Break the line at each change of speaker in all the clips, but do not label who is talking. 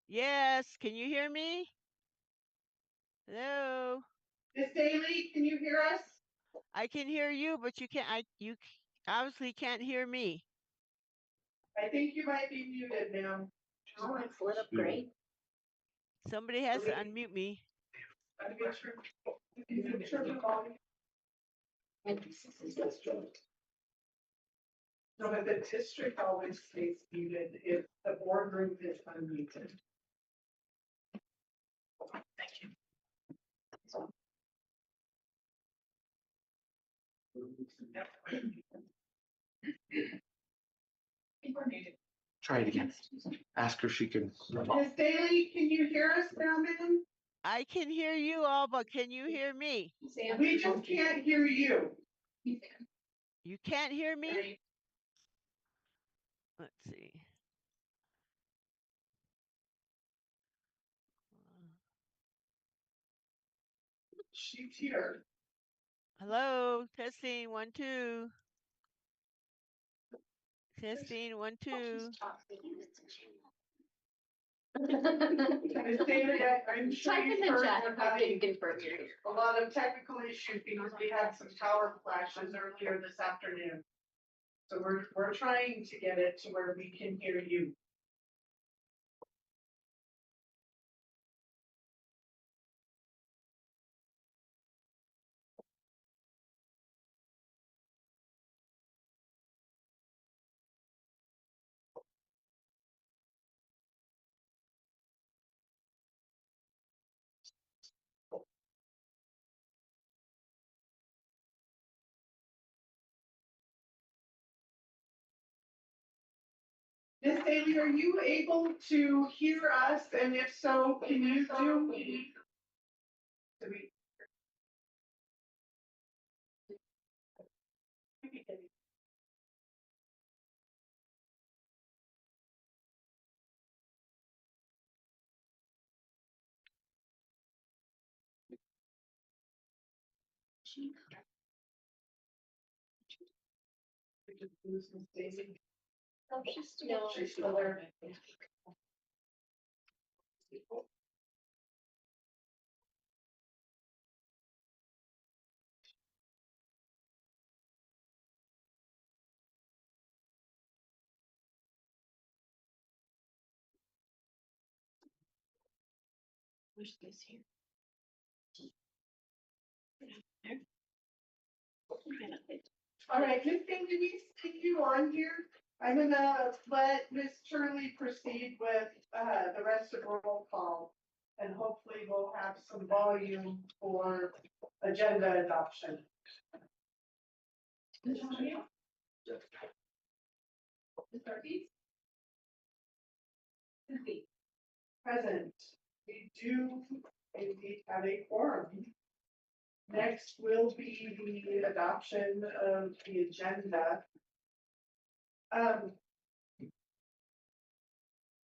Yes, can you hear me? Hello?
Miss Daly, can you hear us?
I can hear you, but you obviously can't hear me.
I think you might be muted, ma'am.
Oh, it's lit up great.
Somebody has to unmute me.
No, but the district always stays muted if the boardroom is unmuted. Thank you.
Try it again. Ask her if she can.
Miss Daly, can you hear us now, ma'am?
I can hear you all, but can you hear me?
We just can't hear you.
You can't hear me? Let's see.
She's here.
Hello, testing 1 2. Testing 1 2.
Miss Daly, I'm sure
Type in
you've
the
heard
chat
we're
if I
having
didn't confirm your.
a lot of technical issues because we had some power flashes earlier this afternoon. So we're trying to get it to where we can hear you. Miss Daly, are you able to hear us? And if so, can you do?
No,
She's still there.
Where's this here?
All right, Miss Daly, we see you on here. I'm gonna let Miss Turley proceed with the rest of roll call. And hopefully we'll have some volume for agenda adoption. Present. We do indeed have a quorum. Next will be the adoption of the agenda.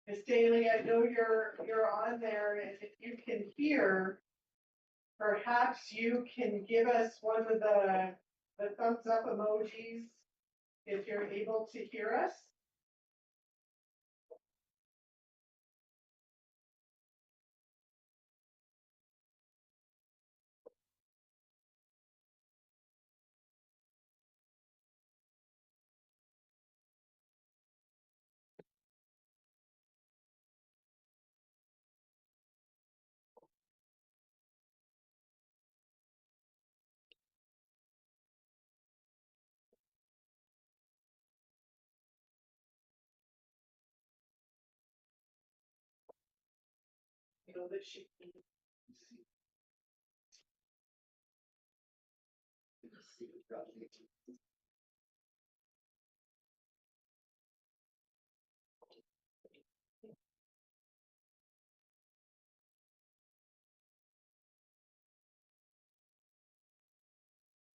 Ms. Daly, I know you're on there, and if you can hear, perhaps you can give us one of the thumbs up emojis if you're able to hear us. You know that she can see.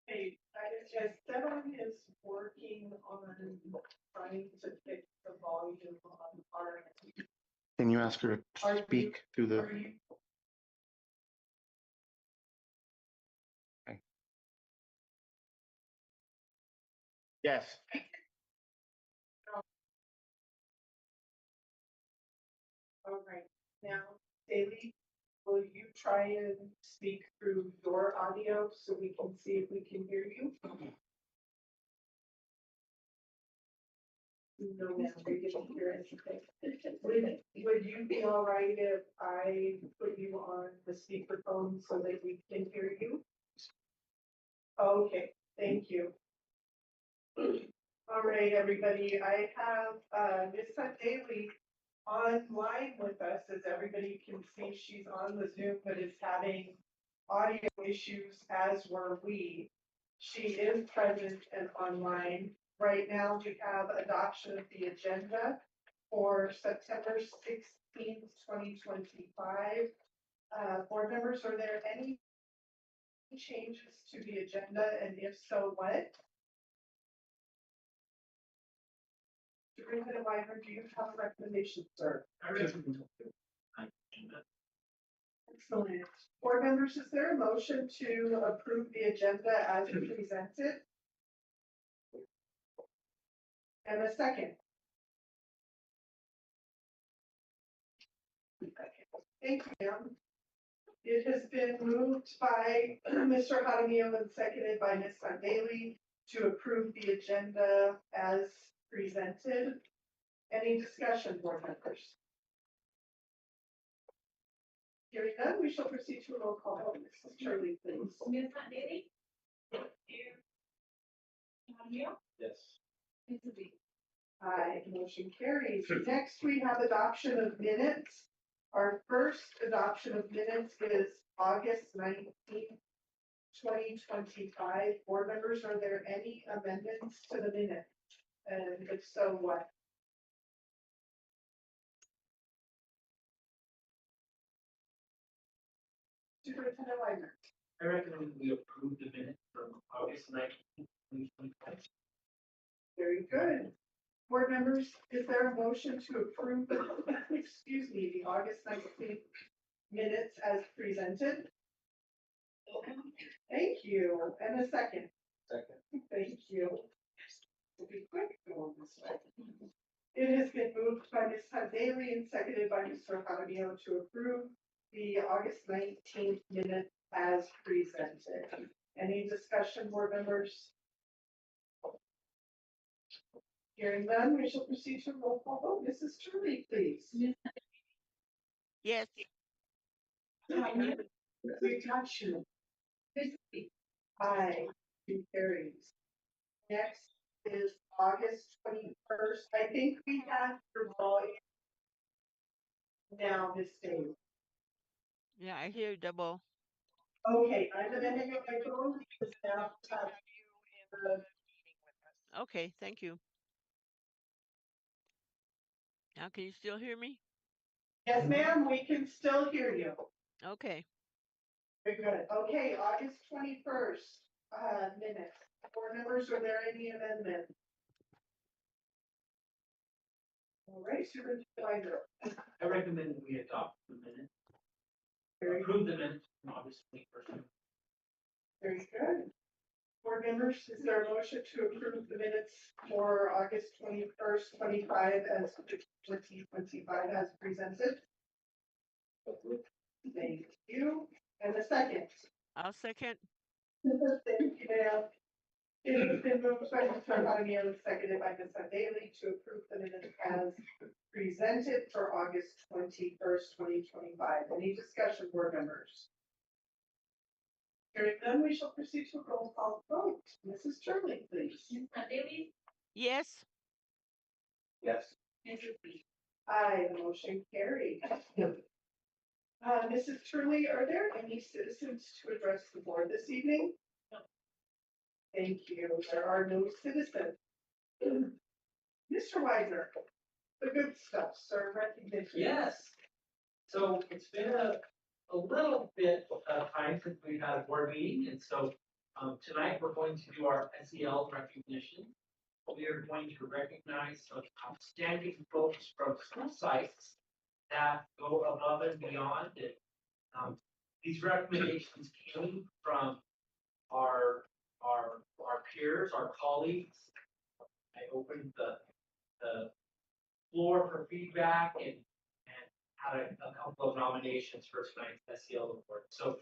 Hey, as Devon is working on trying to fix the volume on our.
Can you ask her to speak through the? Okay. Yes.
Now, Daily, will you try and speak through your audio so we can see if we can hear you? No, ma'am, we didn't hear anything. Would you be all right if I put you on the speakerphone so that we can hear you? Okay, thank you. All right, everybody, I have Miss Hunt Daly online with us. As everybody can see, she's on the Zoom, but is having audio issues, as were we. She is present and online. Right now, we have adoption of the agenda for September 16th, 2025. Board members, are there any changes to the agenda, and if so, what? Superintendent Weiner, do you have a recommendation, sir?
I recommend.
Excellent. Board members, is there a motion to approve the agenda as presented? And a second? Thank you, ma'am. It has been moved by Mr. Jaramillo and seconded by Ms. Daly to approve the agenda as presented. Any discussion, board members? Hearing none, we shall proceed to a roll call vote. Mrs. Shirley, please.
Ms. Daly? Here.
Yes.
Ms. B.
Aye, motion carries. Next, we have adoption of minutes. Our first adoption of minutes is August 19th, 2025. Board members, are there any amendments to the minutes? And if so, what? Superintendent Weiner.
I recommend we approve the minutes from August 19th, 2025.
Very good. Board members, is there a motion to approve, excuse me, the August 19th minutes as presented? Thank you. And a second.
Second.
Thank you. We'll be quick going this way. It has been moved by Ms. Hunt Daly and seconded by Mr. Jaramillo to approve the August 19th minutes as presented. Any discussion, board members? Hearing none, we shall proceed to roll call vote. Mrs. Turley, please.
Yes.
Reduction. Aye, it carries. Next is August 21st. I think we have your volume now, Miss Dave.
Yeah, I hear double.
Okay, I'm gonna hang up my phone because now I have you in the.
Okay, thank you. Now, can you still hear me?
Yes, ma'am, we can still hear you.
Okay.
Very good. Okay, August 21st, minutes. Board members, are there any amendments? All right, Superintendent Weiner.
I recommend we adopt the minutes,
Very,
approve the minutes from August 21st.
very good. Board members, is there a motion to approve the minutes for August 21st, 25 as 2025 as presented? Thank you. And a second.
I'll second.
Thank you, ma'am. It has been moved by Mr. Jaramillo and seconded by Ms. Daly to approve the minutes as presented for August 21st, 2025. Any discussion, board members? Hearing none, we shall proceed to a roll call vote. Mrs. Turley, please.
Ms. Daly?
Yes.
Yes.
Ms. B.
Aye, the motion carried. Mrs. Turley, are there any citizens to address the board this evening?
No.
Thank you. There are no citizens. Mr. Weiser, the good stuff, sir, recognition.
Yes. So it's been a little bit of time since we've had a board meeting, and so tonight we're going to do our SEL recognition. We are going to recognize some outstanding folks from school sites that go above and beyond. And these recommendations came from our peers, our colleagues. I opened the floor for feedback and had a couple of nominations for tonight's SEL award. So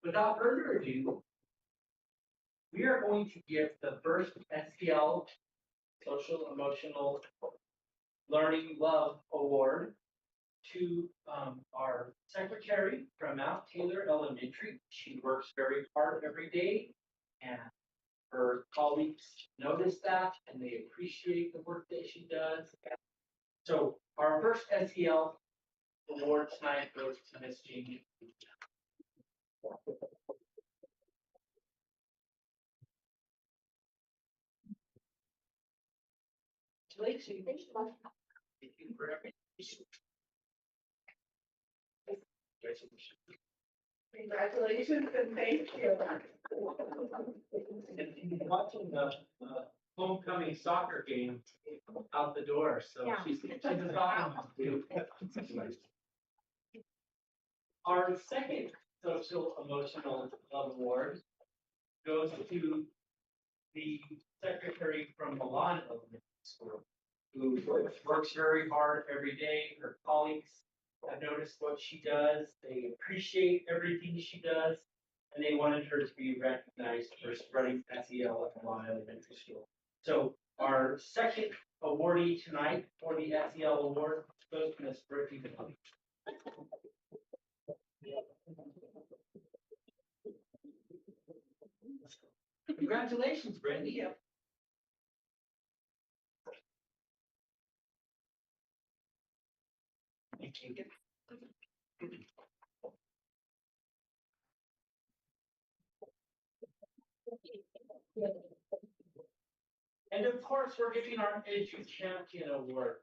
without further ado, we are going to give the first SEL Social Emotional Learning Love Award to our secretary from Mount Taylor Elementary. She works very hard every day, and her colleagues notice that and they appreciate the work that she does. So our first SEL award tonight goes to Miss Jamie. Congratulations. Thank you for everything.
Congratulations and thank you.
And watching the homecoming soccer game out the door, so
Yeah.
she's a soccer mom too. Our second social emotional love award goes to the secretary from Milan Elementary School, who works very hard every day. Her colleagues have noticed what she does. They appreciate everything she does, and they wanted her to be recognized for spreading SEL at Milan Elementary School. So our second awardee tonight for the SEL award goes to Ms. Brittany. Congratulations, Brittany. Thank you. And of course, we're giving our Edu Champion Award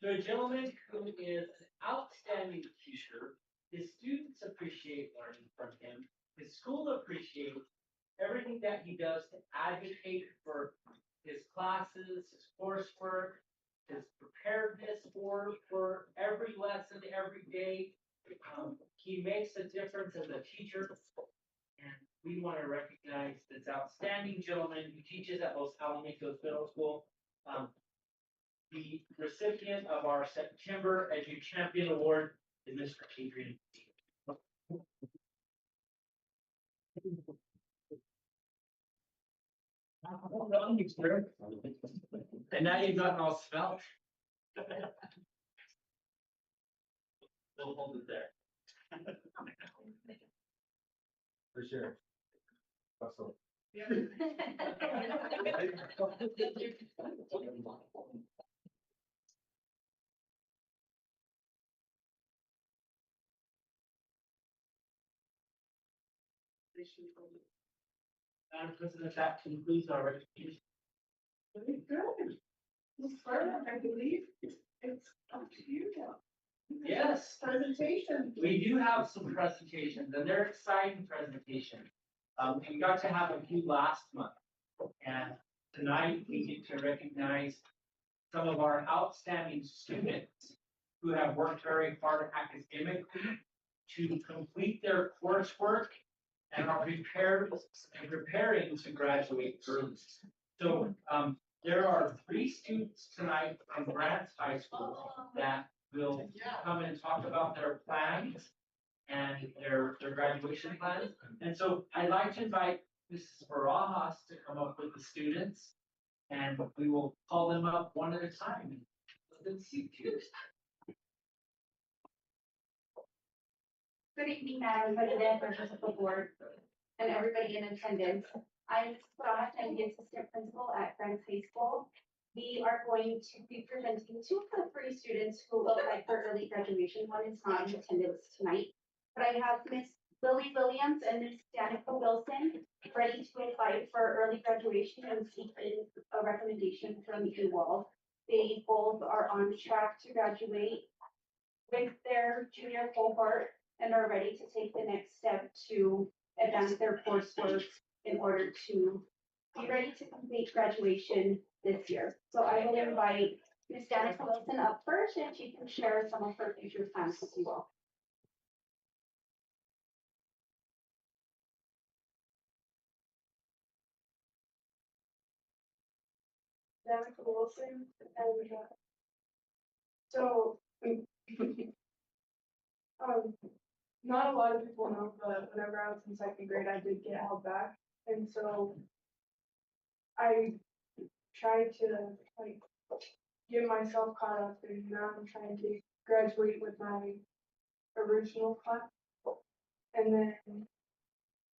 to a gentleman who is an outstanding teacher. His students appreciate learning from him. His school appreciates everything that he does to advocate for his classes, his coursework, his preparedness for every lesson, every day. He makes a difference as a teacher, and we want to recognize this outstanding gentleman who teaches at Los Alamitos Middle School. The recipient of our September Edu Champion Award is Mr. Adrian. And now you've gotten all svelte. We'll hold it there.
For sure. Awesome.
Madam President, that concludes our recognition.
Very good. Ms. Berman, I believe it's up to you now.
Yes.
Presentation.
We do have some presentations, and they're exciting presentations. We got to have a few last month, and tonight we get to recognize some of our outstanding students who have worked very hard academically to complete their coursework and are preparing to graduate early. So there are 3 students tonight from Grants High School that will come and talk about their plans and their graduation plans. And so I'd like to invite Mrs. Barajas to come up with the students, and we will call them up one at a time. Let's see.
Good evening, Madam President, members of the board, and everybody in attendance. I'm Scott, I'm the assistant principal at Grants High School. We are going to be presenting 2 of the 3 students who applied for early graduation. One is not in attendance tonight, but I have Miss Lily Williams and Miss Danica Wilson ready to apply for early graduation and seek a recommendation from you all. They both are on track to graduate with their junior cohort and are ready to take the next step to advance their coursework in order to be ready to complete graduation this year. So I will invite Ms. Danica Wilson up first, and she can share some of her future plans with you all.
Danica Wilson, so
Not a lot of people know, but whenever I was in second grade, I did get held back. And so I tried to like get myself caught up and now I'm trying to graduate with my original class. And then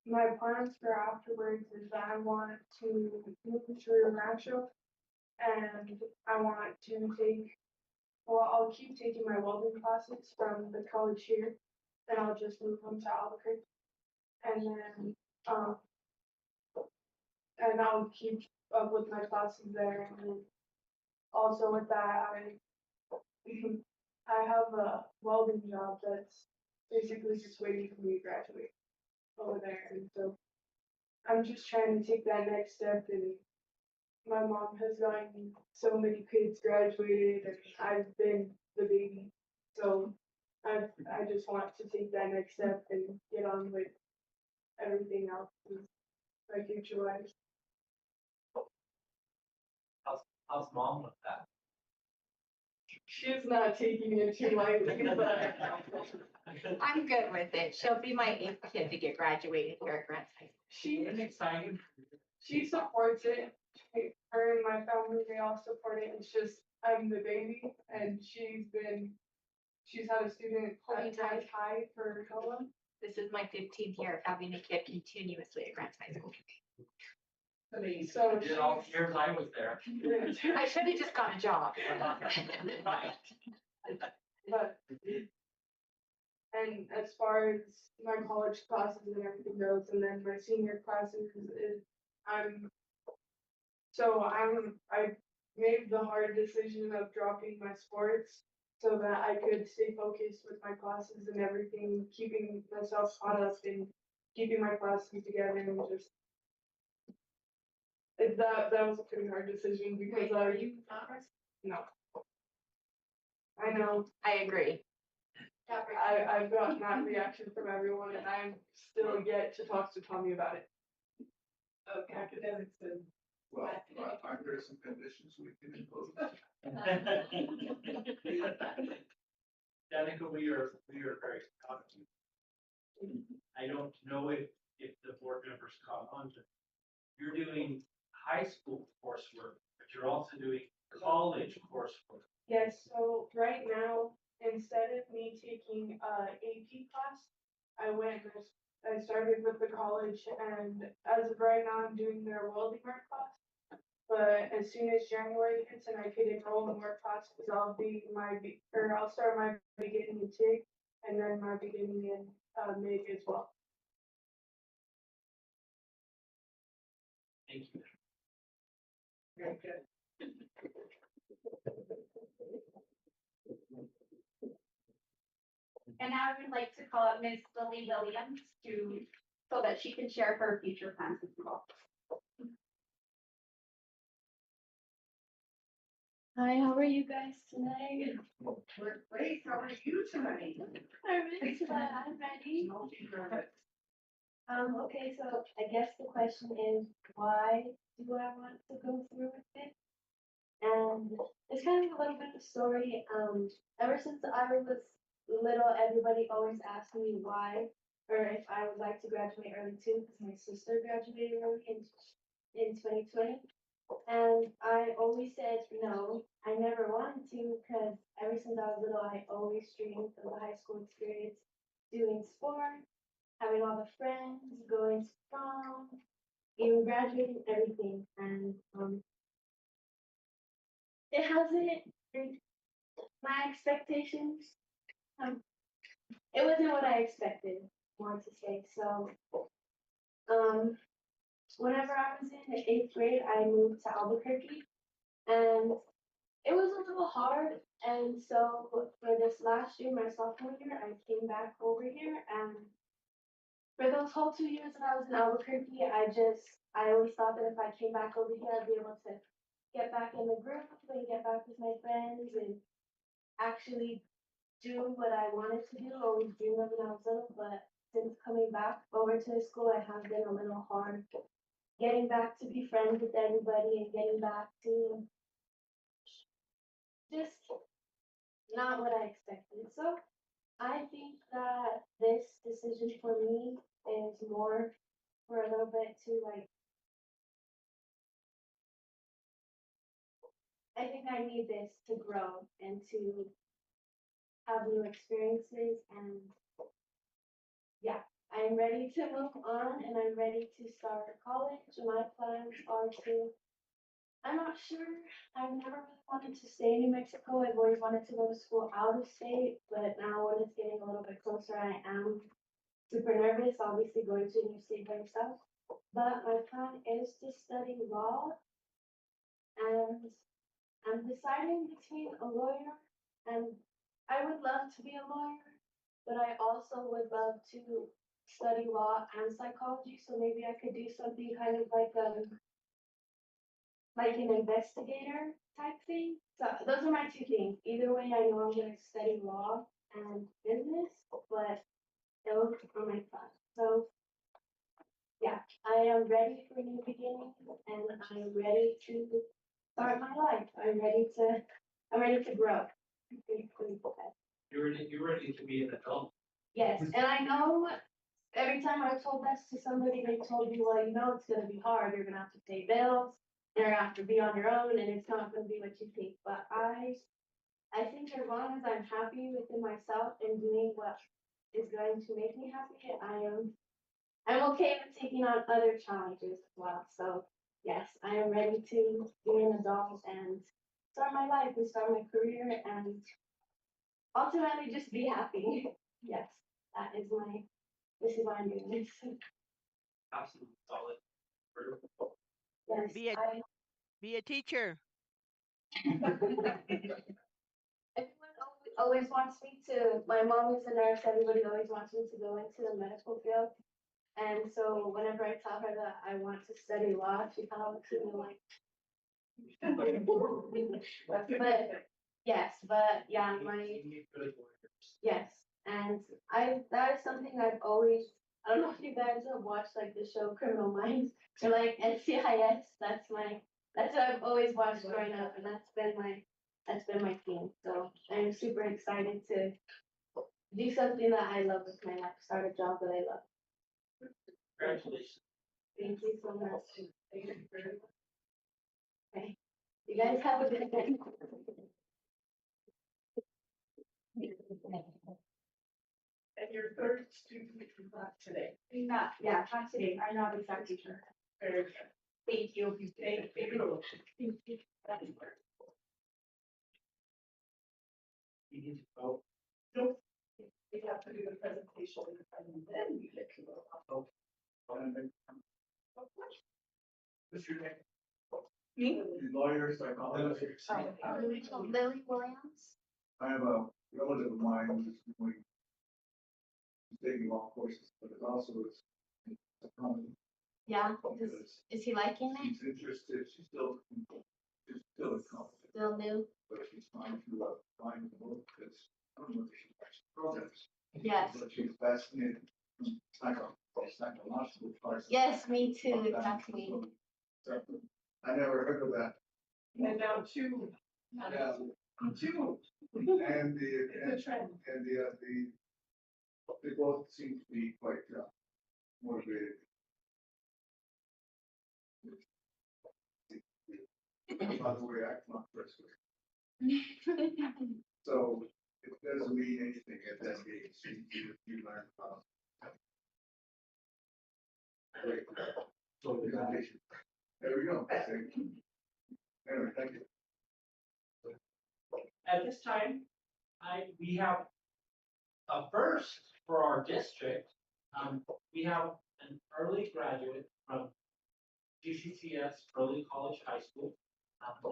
my plans for afterwards is that I want to move to Rancho and I want to I'll keep taking my welding classes from the college here, and I'll just move them to Albuquerque. And then, and I'll keep up with my classes there. And then also with that, I have a welding job that's basically just waiting for me to graduate over there. And so I'm just trying to take that next step. And my mom has gotten so many kids graduated, and I've been the baby. So I just want to take that next step and get on with everything else in my future life.
How's mom with that?
She's not taking it too lightly, but
I'm good with it. She'll be my 8th kid to get graduated here at Grants High School.
It's exciting.
she supports it. Her and my family, they all support it. It's just I'm the baby, and she's had a student at Tice High for how long?
This is my 15th year of having a kid continuously at Grants High School.
So
Did all the years I was there.
I should have just got a job.
But and as far as my college classes and everything goes, and then my senior classes is I made the hard decision of dropping my sports so that I could stay focused with my classes and everything, keeping myself caught up and keeping my classes together and just that was a pretty hard decision because
Are you not?
no. I know.
I agree.
I've gotten that reaction from everyone and I'm still yet to talk to Tommy about it.
Academics and.
Well, aren't there some conditions we can impose?
Danica, we are very proud of you. I don't know if the board members caught on to, you're doing high school coursework, but you're also doing college coursework.
Yes, so right now, instead of me taking AP class, I started with the college and as of right now, I'm doing their welding art class. But as soon as January hits and I could enroll in more classes, I'll start my beginning in TIG and then my beginning in MIG as well.
Thank you.
Very good.
And now I would like to call up Ms. Lily Williams so that she can share her future plans as well.
Hi, how are you guys tonight?
We're great. How are you tonight?
I'm ready. I'm ready. Okay, so I guess the question is, why do I want to go through with it? And it's kind of a little bit of a story. Ever since I was little, everybody always asked me why, or if I would like to graduate early too, because my sister graduated early in 2020. And I always said no, I never wanted to because ever since I was little, I always dreamed of the high school experience, doing sports, having all the friends, going to prom, even graduating, everything. And it hasn't reached my expectations. It wasn't what I expected, want to say. So, whenever I was in the 8th grade, I moved to Albuquerque, and it was a little hard. And so for this last year, my sophomore year, I came back over here, and for those whole 2 years that I was in Albuquerque, I always thought that if I came back over here, I'd be able to get back in the group and get back with my friends and actually do what I wanted to do, always dreamed of when I was little. But since coming back over to the school, it has been a little hard getting back to be friends with everybody and getting back to just not what I expected. So I think that this decision for me is more for a little bit to like, I think I need this to grow and to have new experiences and yeah, I'm ready to move on and I'm ready to start college. My plans are to, I'm not sure. I've never really wanted to stay in New Mexico. I've always wanted to go to school out of state, but now when it's getting a little bit closer, I am super nervous, obviously going to a new state by yourself. But my plan is to study law and I'm deciding between a lawyer and I would love to be a lawyer, but I also would love to study law and psychology. So maybe I could do something kind of like an investigator type thing. So those are my two things. Either way, I know I'm going to study law and business, but those are my plans. So yeah, I am ready for a new beginning and I'm ready to start my life. I'm ready to grow.
You're ready to be an adult.
Yes, and I know every time I've told this to somebody, they told me, well, you know, it's gonna be hard. You're gonna have to pay bills. You're gonna have to be on your own and it's not gonna be what you think. But I think as long as I'm happy within myself and doing what is going to make me happy, I'm okay with taking on other challenges as well. So yes, I am ready to be an adult and start my life and start my career and ultimately just be happy. Yes, this is why I'm doing this.
Absolutely solid.
Yes,
Be a be a teacher.
everyone always wants me to, my mom is a nurse, everybody always wants me to go into the medical field. And so whenever I tell her that I want to study law, she kind of looks at me like, but yes, but yeah, yes. And that is something I've always, I don't know if you guys have watched like the show Criminal Minds or like NCIS. That's what I've always watched growing up and that's been my theme. So I'm super excited to do something that I love with my life, start a job that I love.
Congratulations.
Thank you so much. Okay. You guys have a good day.
And your third student is not today.
Not, yeah, not today. I'm not exactly sure.
Very good.
Thank you.
Thank you.
You need to vote.
Nope. We have to do the presentation and then we get to go.
What's your name?
Me?
Lawyer, psychologist.
Lily Williams.
I have a relative of mine who's doing, he's taking law courses, but it also is a company.
Yeah,
Because
is he liking it?
she's interested, she's still incompetent,
Still new?
but she's trying to find the book because I don't know if she likes programs.
Yes.
But she's fascinated, psychological parts.
Yes, me too, exactly.
So, I never heard of that.
And now two.
Yeah.
Two.
And
It's a trend.
they both seem to be quite motivated. By the way, I come up first. So it doesn't mean anything at that age. You learn about. Great. So there we go. Anyway, thank you.
At this time, we have a first for our district. We have an early graduate from GCCS Early College High School.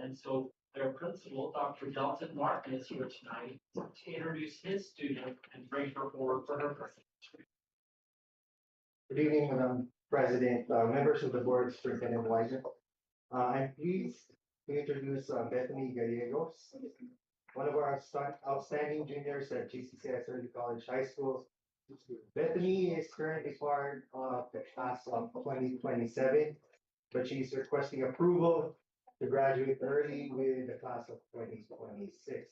And so their principal, Dr. Dalton Martin, is here tonight to introduce his student and bring her forward for her presentation.
Good evening, Madam President, members of the board, Superintendent Wiseman. I'm pleased to introduce Bethany Gallegos, one of our outstanding juniors at GCCS Early College High School. Bethany is currently part of the class of 2027, but she's requesting approval to graduate early with the class of 2026.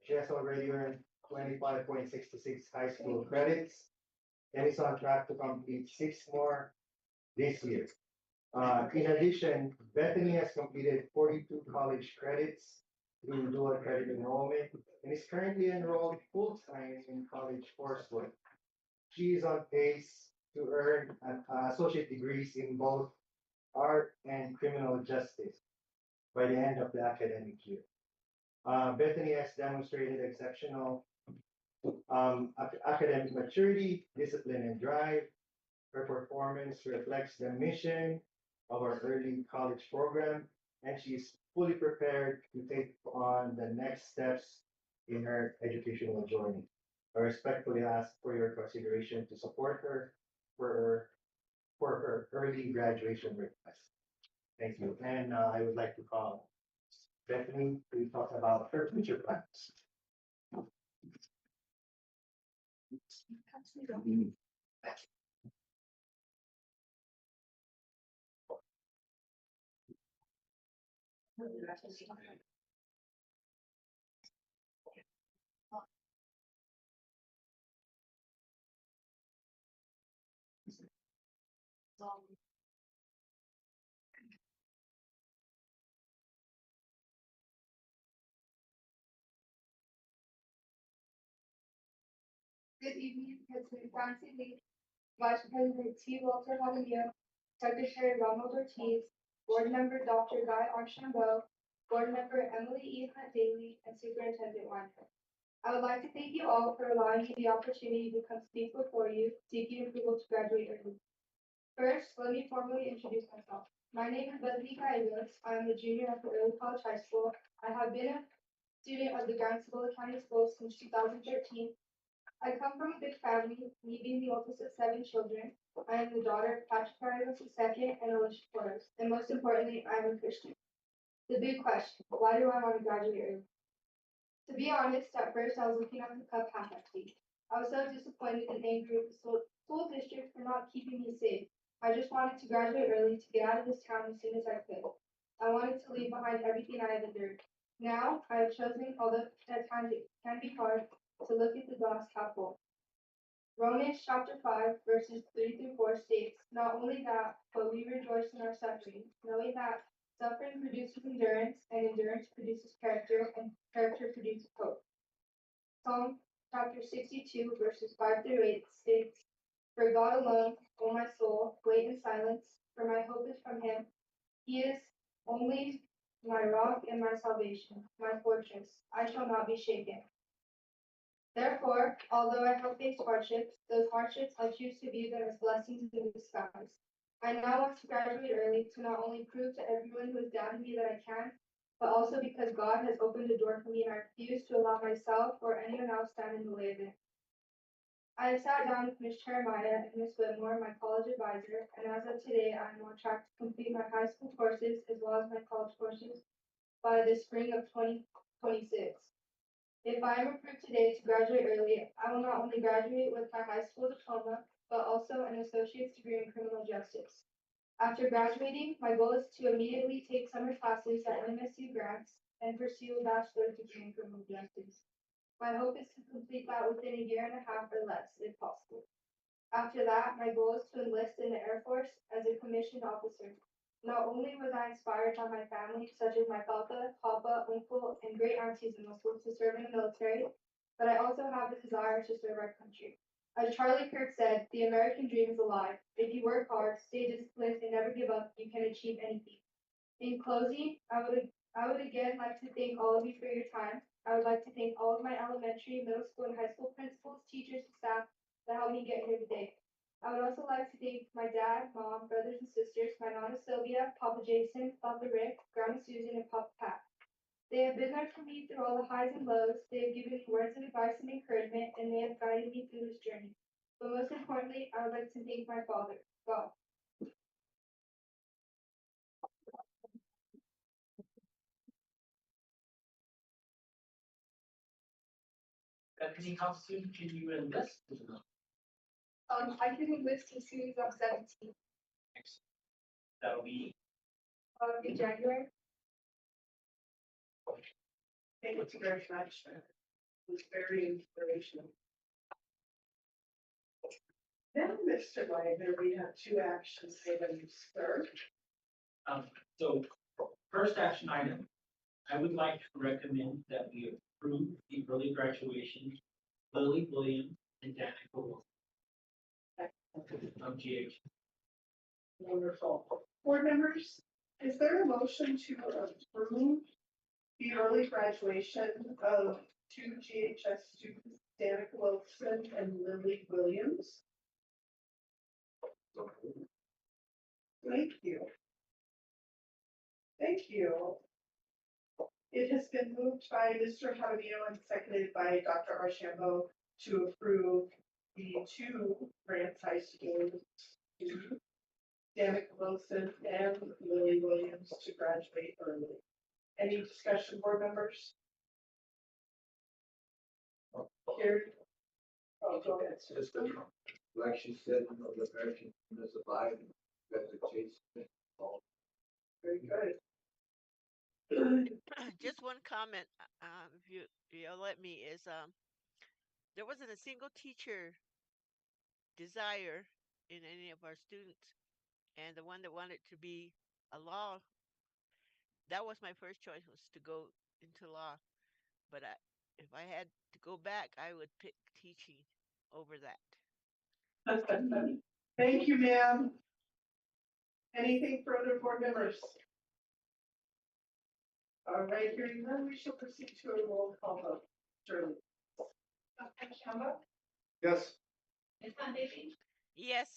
She has already earned 25.66 high school credits and is on track to complete 6 more this year. In addition, Bethany has completed 42 college credits through dual credit enrollment and is currently enrolled full-time in college coursework. She is on pace to earn associate degrees in both art and criminal justice by the end of the academic year. Bethany has demonstrated exceptional academic maturity, discipline, and drive. Her performance reflects the mission of our early college program, and she is fully prepared to take on the next steps in her educational journey. I respectfully ask for your consideration to support her for her, for her early graduation request. Thank you. And I would like to call Bethany to talk about her future plans.
Good evening, President Francie Lee, Vice President T. Walter Jaramillo, Secretary Ronald Ortiz, Board Member Dr. Guy Archambault, Board Member Emily E. Hunt Daly, and Superintendent Weinberg. I would like to thank you all for allowing me the opportunity to come speak before you, seeking approval to graduate early. First, let me formally introduce myself. My name is Bethany Gallegos. I am a junior at the Early College High School. I have been a student of the Grand Cibola County Schools since 2013. I come from a big family, me being the oldest of 7 children. I am the daughter of Patrick Gallegos II and Alicia Flores, and most importantly, I am a Christian. The big question, why do I want to graduate early? To be honest, at first I was looking at the cup half empty. I was so disappointed and angry with the school district for not keeping me safe. I just wanted to graduate early to get out of this town as soon as I could. I wanted to leave behind everything I had endured. Now, I have chosen, although at times it can be hard, to look at the glass half full. Romans chapter 5, verses 3 through 4 states, not only that, but we rejoice in our suffering, knowing that suffering produces endurance, and endurance produces character, and character produces hope. Psalm chapter 62, verses 5 through 8 states, for God alone, O my soul, wait in silence, for my hope is from him. He is only my rock and my salvation, my fortress. I shall not be shaken. Therefore, although I have faced hardships, those hardships I choose to view them as blessings in disguise. I now want to graduate early to not only prove to everyone who has doubted me that I can, but also because God has opened a door for me and I refuse to allow myself or anyone else stand in the way of it. I have sat down with Ms. Jeremiah and Ms. Whitmore, my college advisor, and as of today, I am on track to complete my high school courses as well as my college courses by the spring of 2026. If I am approved today to graduate early, I will not only graduate with my high school diploma, but also an associate's degree in criminal justice. After graduating, my goal is to immediately take summer classes at MSU grants and pursue a bachelor's degree in criminal justice. My hope is to complete that within a year and a half or less, if possible. After that, my goal is to enlist in the Air Force as a commissioned officer. Not only was I inspired by my family, such as my papa, papa, uncle, and great aunties and uncles to serve in the military, but I also have a desire to serve our country. As Charlie Kirk said, the American dream is alive. If you work hard, stay disciplined, and never give up, you can achieve anything. In closing, I would again like to thank all of you for your time. I would like to thank all of my elementary, middle school, and high school principals, teachers, and staff that helped me get here today. I would also like to thank my dad, mom, brothers and sisters, my Nana Sylvia, Papa Jason, Papa Rick, Grandma Susan, and Papa Pat. They have been there for me through all the highs and lows. They have given me words of advice and encouragement, and they have guided me through this journey. But most importantly, I would like to thank my father, God.
Bethany, how soon can you enlist?
I can enlist as soon as I'm 17,
That'll be,
in January.
Thank you very much. was very inspirational. Now, Mr. Wagner, we have two action items, sir.
So first action item, I would like to recommend that we approve the early graduation, Lily Williams and Danica Wilson of GH.
Wonderful. Board members, is there a motion to approve the early graduation of two GHS students, Danica Wilson and Lily Williams? Thank you. Thank you. It has been moved by Mr. Jaramillo and seconded by Dr. Archambault to approve the two Grants High School students, Danica Wilson and Lily Williams, to graduate early. Any discussion, board members? Here. Oh, go ahead.
It's just like she said, the American is alive, that the chase.
Very good.
Just one comment, if you'll let me, is there wasn't a single teacher desire in any of our students, and the one that wanted to be a law, that was my first choice, was to go into law. But if I had to go back, I would pick teaching over that.
Thank you, ma'am. Anything further, board members? All right, hearing none, we shall proceed to a roll call vote. Shirley.
Dr. Shambo,
Yes.
Ms. Daly,
Yes.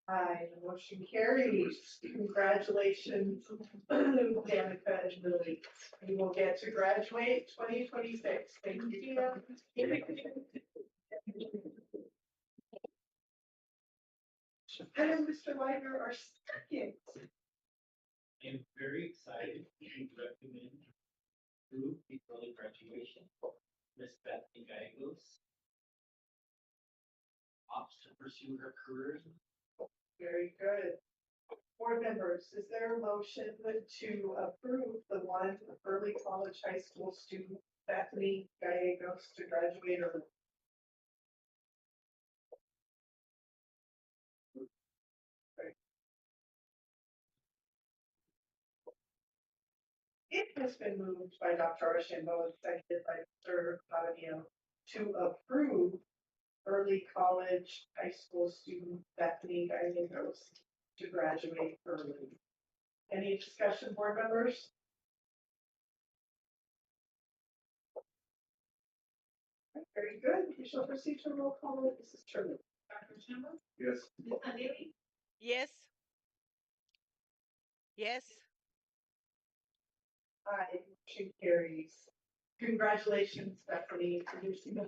Aye, the motion carries. Congratulations, Danica and Lily. You will get to graduate 2026. Thank you. And Mr. Wagner, our second.
I'm very excited to recommend approve the early graduation. Miss Bethany Gallegos opts to pursue her career.
Very good. Board members, is there a motion to approve the one early college high school student, Bethany Gallegos, to graduate early? It has been moved by Dr. Archambault and seconded by Mr. Padilla to approve early college high school student Bethany Gallegos to graduate early. Any discussion, board members? Very good. We shall proceed to a roll call vote. Mrs. Turner.
Dr. Shambo,
Yes.
Ms. Daly,
Yes. Yes.
Aye, motion carries. Congratulations, Bethany. Producing
Time,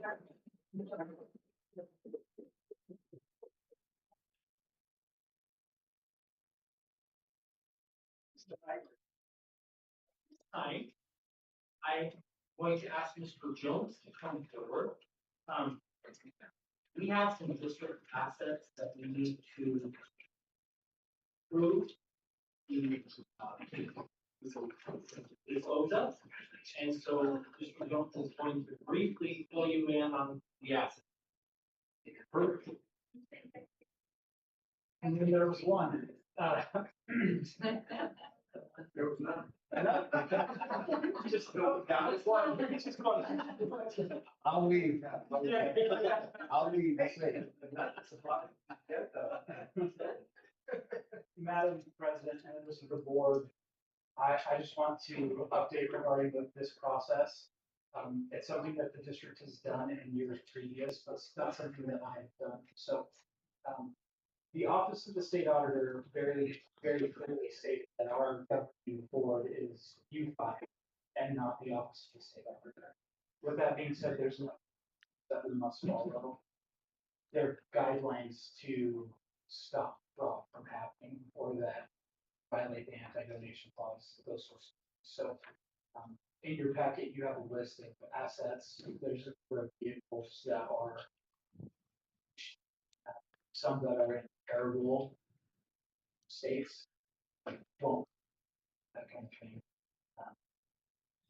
I'm going to ask Mr. Jones to come forward. We have some district assets that we need to prove dispose of. And so Mr. Jones is going to briefly fill you in on the assets.
And then there was one.
There was none.
Just go down. Just go.
I'll leave. I'll leave.
Madam President and members of the board, I just want to update regarding this process. It's something that the district has done in years previous, but it's not something that I've done. So the Office of the State Auditor very, very clearly stated that our governing board is U5 and not the Office of the State Auditor. With that being said, there's no that we must follow. There are guidelines to stop fraud from happening or that violate the anti-donation clause, those sorts of things. So in your packet, you have a list of assets. There's a number of vehicles that are some that are in arable states, well, that kind of thing.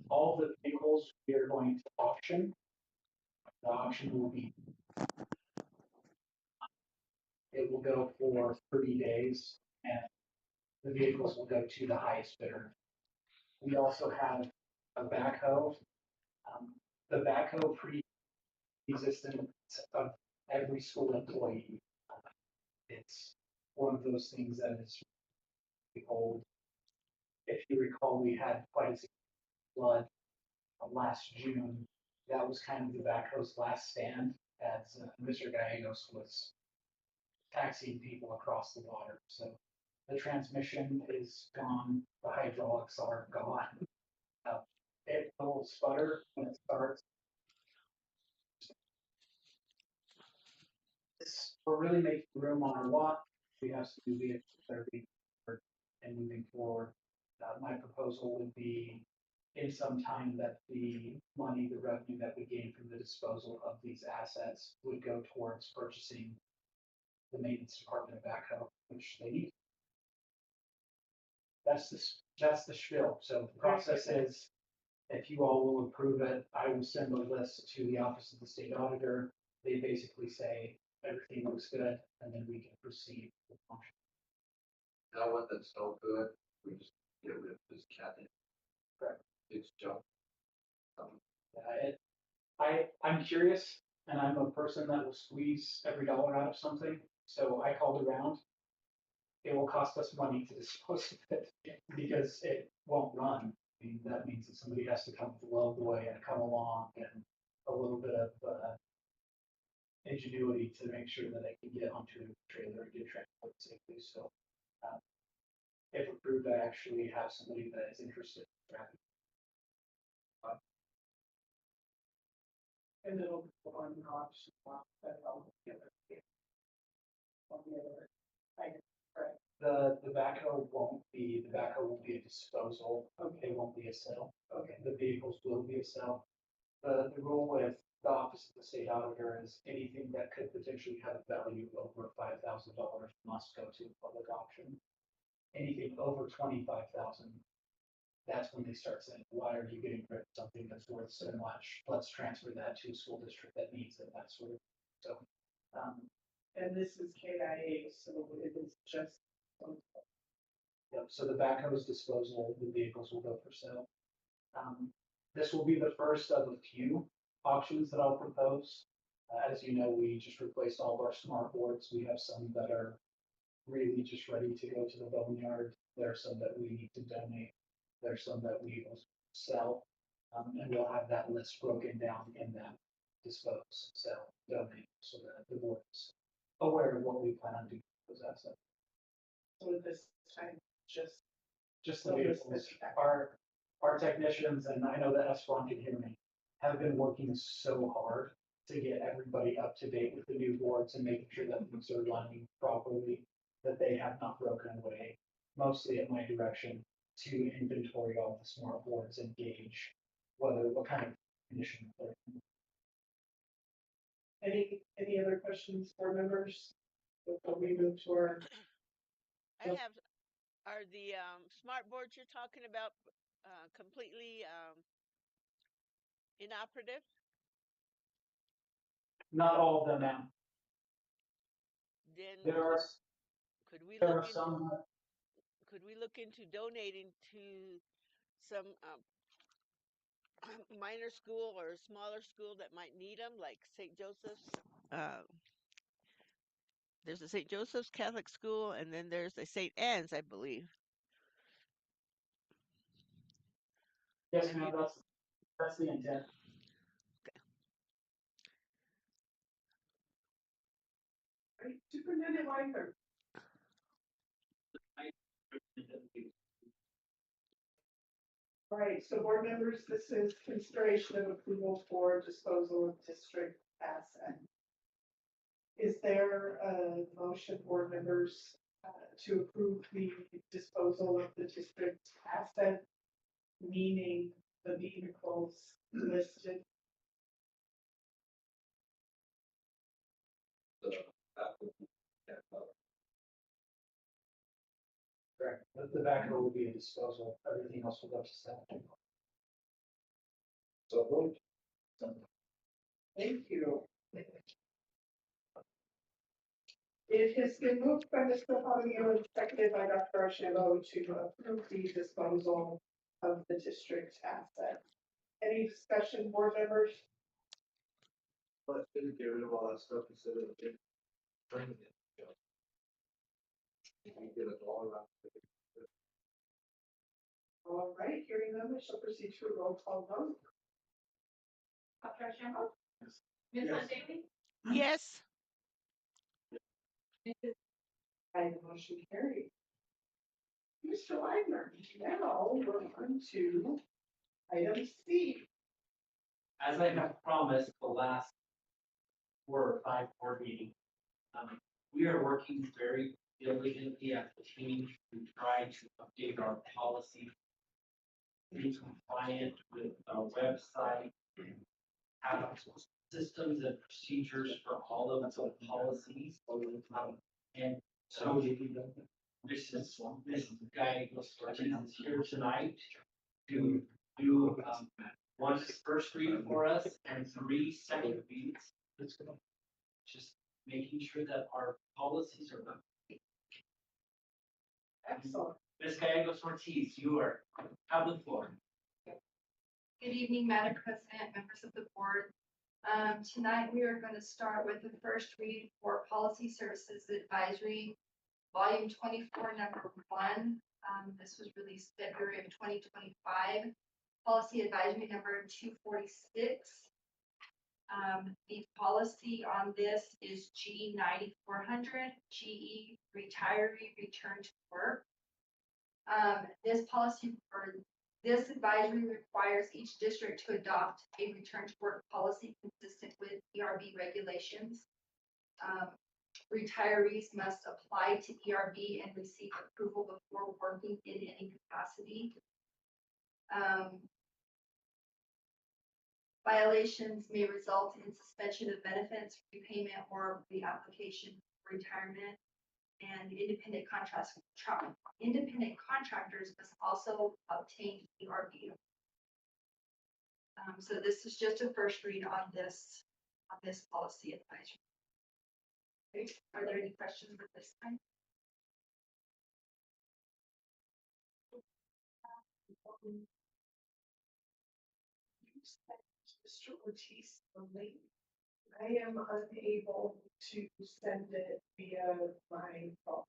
all the vehicles we are going to auction. The auction will be, it will go for 30 days and the vehicles will go to the highest bidder. We also have a backhoe. The backhoe pre-existence of every school employee. It's one of those things that is really old. If you recall, we had quite a flood last June. That was kind of the backhoe's last stand as Mr. Gallegos was taxiing people across the water. So the transmission is gone, the hydraulics are gone. It will sputter when it starts. We're really making room on our lot. We have some new vehicles that are being ordered and moving forward. My proposal would be in some time that the money, the revenue that we gain from the disposal of these assets would go towards purchasing the maintenance department of backhoe, which they need. That's the spiel. So the process is, if you all will approve it, I will send a list to the Office of the State Auditor. They basically say everything looks good, and then we can proceed with function.
That one that's no good, we just get rid of this cat.
Correct.
It's junk.
I'm curious, and I'm a person that will squeeze every dollar out of something. So I called around. It will cost us money to dispose of it because it won't run. I mean, that means that somebody has to come below the way and come along and a little bit of ingenuity to make sure that I can get onto a trailer and get transported safely. So, if approved, I actually have somebody that is interested in driving.
And it'll go on the auction block that all together. On the other side. Correct.
The backhoe won't be a disposal. Okay, it won't be a sale. Okay, the vehicles will be a sale. The rule with the Office of the State Auditor is anything that could potentially have a value of over $5,000 must go to public auction. Anything over 25,000, that's when they start saying, why are you getting rid of something that's worth so much? Let's transfer that to a school district that needs it, that sort of. So,
And this is KIA, so it is just.
yep, so the backhoe's disposal, the vehicles will go for sale. This will be the first of a few auctions that I'll propose. As you know, we just replaced all of our smart boards. We have some that are really just ready to go to the boneyard. There are some that we need to donate. There are some that we will sell. And we'll have that list broken down in that dispose, sell, donate, so that the board is aware of what we plan on doing with those assets.
So this time,
Just the vehicles, our technicians, and I know that Espron can hear me, have been working so hard to get everybody up to date with the new boards and making sure that things are running properly, that they have not broken away, mostly at my direction, to inventory all the smart boards and gauge what kind of condition they're in.
any other questions for members before we move to our?
Are the smart boards you're talking about completely inoperative?
Not all of them, ma'am.
Then
There are,
could we
there
look
are
into
some.
donating to some minor school or smaller school that might need them, like St. Joseph's? There's a St. Joseph's Catholic school, and then there's a St. Anne's, I believe.
Yes,
Have
ma'am,
you?
that's the intent.
Right, Superintendent Weimer. All right, so board members, this is consideration of approval for disposal of district asset. Is there a motion, board members, to approve the disposal of the district asset, meaning the vehicles listed?
Correct. The backhoe will be a disposal. Everything else will go to sale.
So moved.
Thank you. It has been moved by Mr. Fabio and seconded by Dr. Archibald to approve the disposal of the district's assets. Any discussion, board members?
Let's get rid of all that stuff instead of it. Bring it. You can get a dollar out of it.
All right, hearing none, we shall proceed to a roll call vote.
Dr. Shambo?
Yes.
Ms.
Yes.
Daly?
Yes.
And motion carried. Mr. Wagner, now we're on to item C.
As I have promised the last 4 or 5 board meetings, we are working very diligently as a team to try to update our policy, be compliant with our website, have systems and procedures for all of the policies. And so this guy is here tonight to do one first read for us and 3 second reads. Just making sure that our policies are up.
Excellent.
Ms. Gallegos Ortiz, you have the floor.
Good evening, Madam President, members of the board. Tonight, we are going to start with the first read for Policy Services Advisory, Volume 24, Number 1. This was released February of 2025. Policy Advisory Number 246. The policy on this is G9400, GE Retiree Return to Work. This policy or this advisory requires each district to adopt a return to work policy consistent with ERB regulations. Retirees must apply to ERB and receive approval before working in any capacity. Violations may result in suspension of benefits, repayment, or reapplication for retirement. And independent contractors must also obtain ERB. So this is just a first read on this policy advisory. Okay. Are there any questions at this time?
Mr. Ortiz, the link. I am unable to send it via my phone.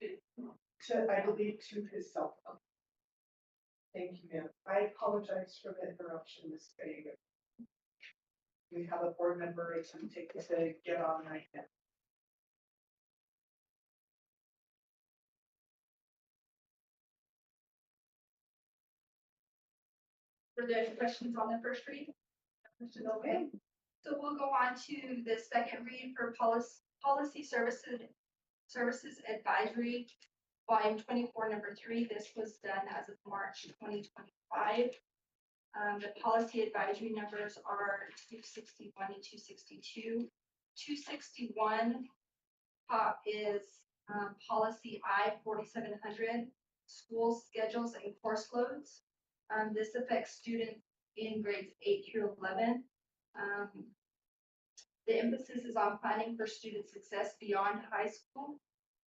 I believe to his cell phone. Thank you, ma'am. I apologize for the interruption, Ms. Vega. We have a board member attempting to get on right now.
Were there any questions on the first read? Okay. So we'll go on to the second read for policy services advisory, volume 24, number 3. This was done as of March 2025. The policy advisory numbers are 261 and 262. 261 is policy I-4700, school schedules and course loads. This affects students in grades 8 through 11. The emphasis is on planning for student success beyond high school.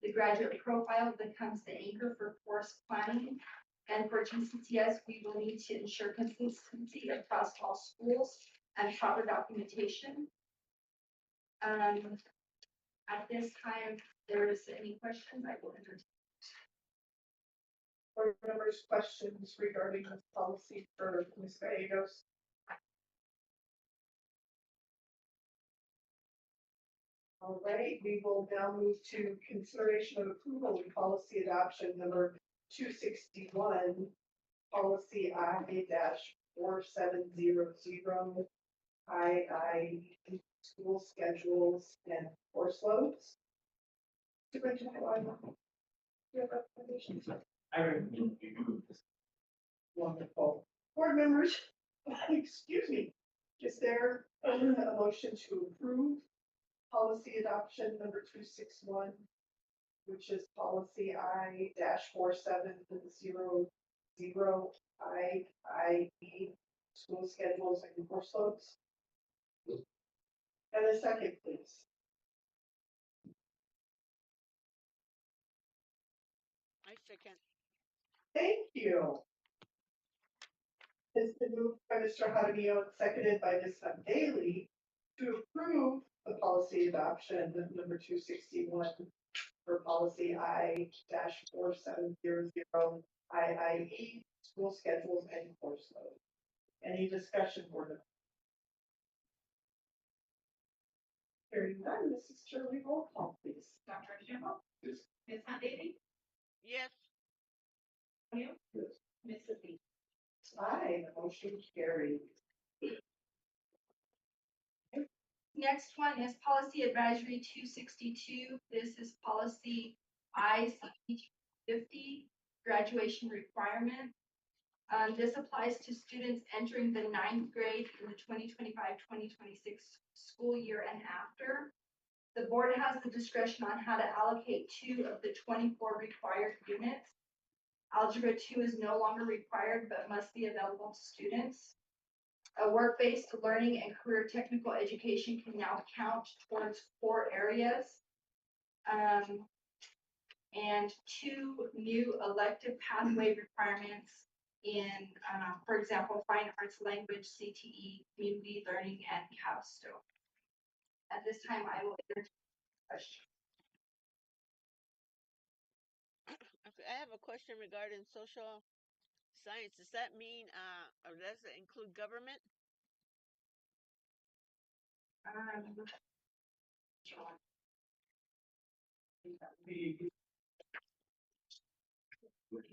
The graduate profile becomes the anchor for course planning. And for GCTS, we will need to ensure consistency across all schools and proper documentation. At this time, if there is any questions, I will entertain.
Board members, questions regarding this policy for Ms. Gallegos? All right, we will now move to consideration of approval of policy adoption number 261, policy I-4700, II school schedules and course loads. Superintendent Wyman, do you have recommendations?
I recommend you move this.
Wonderful. Board members, excuse me, is there a motion to approve policy adoption number 261, which is policy I-4700, IE school schedules and course loads. And a second, please.
I second.
Thank you. It's been moved by Mr. Jaramillo and seconded by Ms. Daly to approve the policy adoption number 261 for policy I-4700 IIE school schedules and course load. Any discussion, board members? Hearing none, Mrs. Shirley, roll call, please.
Dr. Shambo?
Yes.
Ms. Daly?
Yes.
You?
Yes.
Mrs. Lee?
Aye, the motion carried.
Next one is policy advisory 262. This is policy ICT 50, graduation requirement. This applies to students entering the 9th grade in the 2025-2026 school year and after. The board has the discretion on how to allocate 2 of the 24 required units. Algebra 2 is no longer required but must be available to students. A work-based learning and career technical education can now count towards 4 areas. And 2 new elective pathway requirements in, for example, fine arts, language, CTE, community learning, and capstone. At this time, I will entertain questions.
Okay, I have a question regarding social science. Does that mean, or does it include government?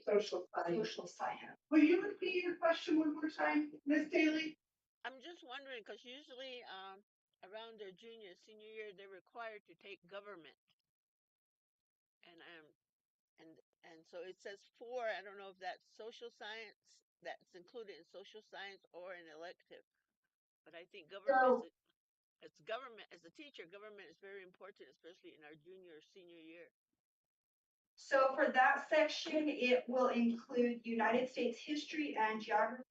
Social science.
Social science.
Will you repeat your question one more time, Ms. Daly?
I'm just wondering, because usually, around their junior, senior year, they're required to take government. And, and, and so it says 4, I don't know if that's social science, that's included in social science or an elective. But I think government is, it's government, as a teacher, government is very important, especially in our junior or senior year.
So for that section, it will include United States history and geography,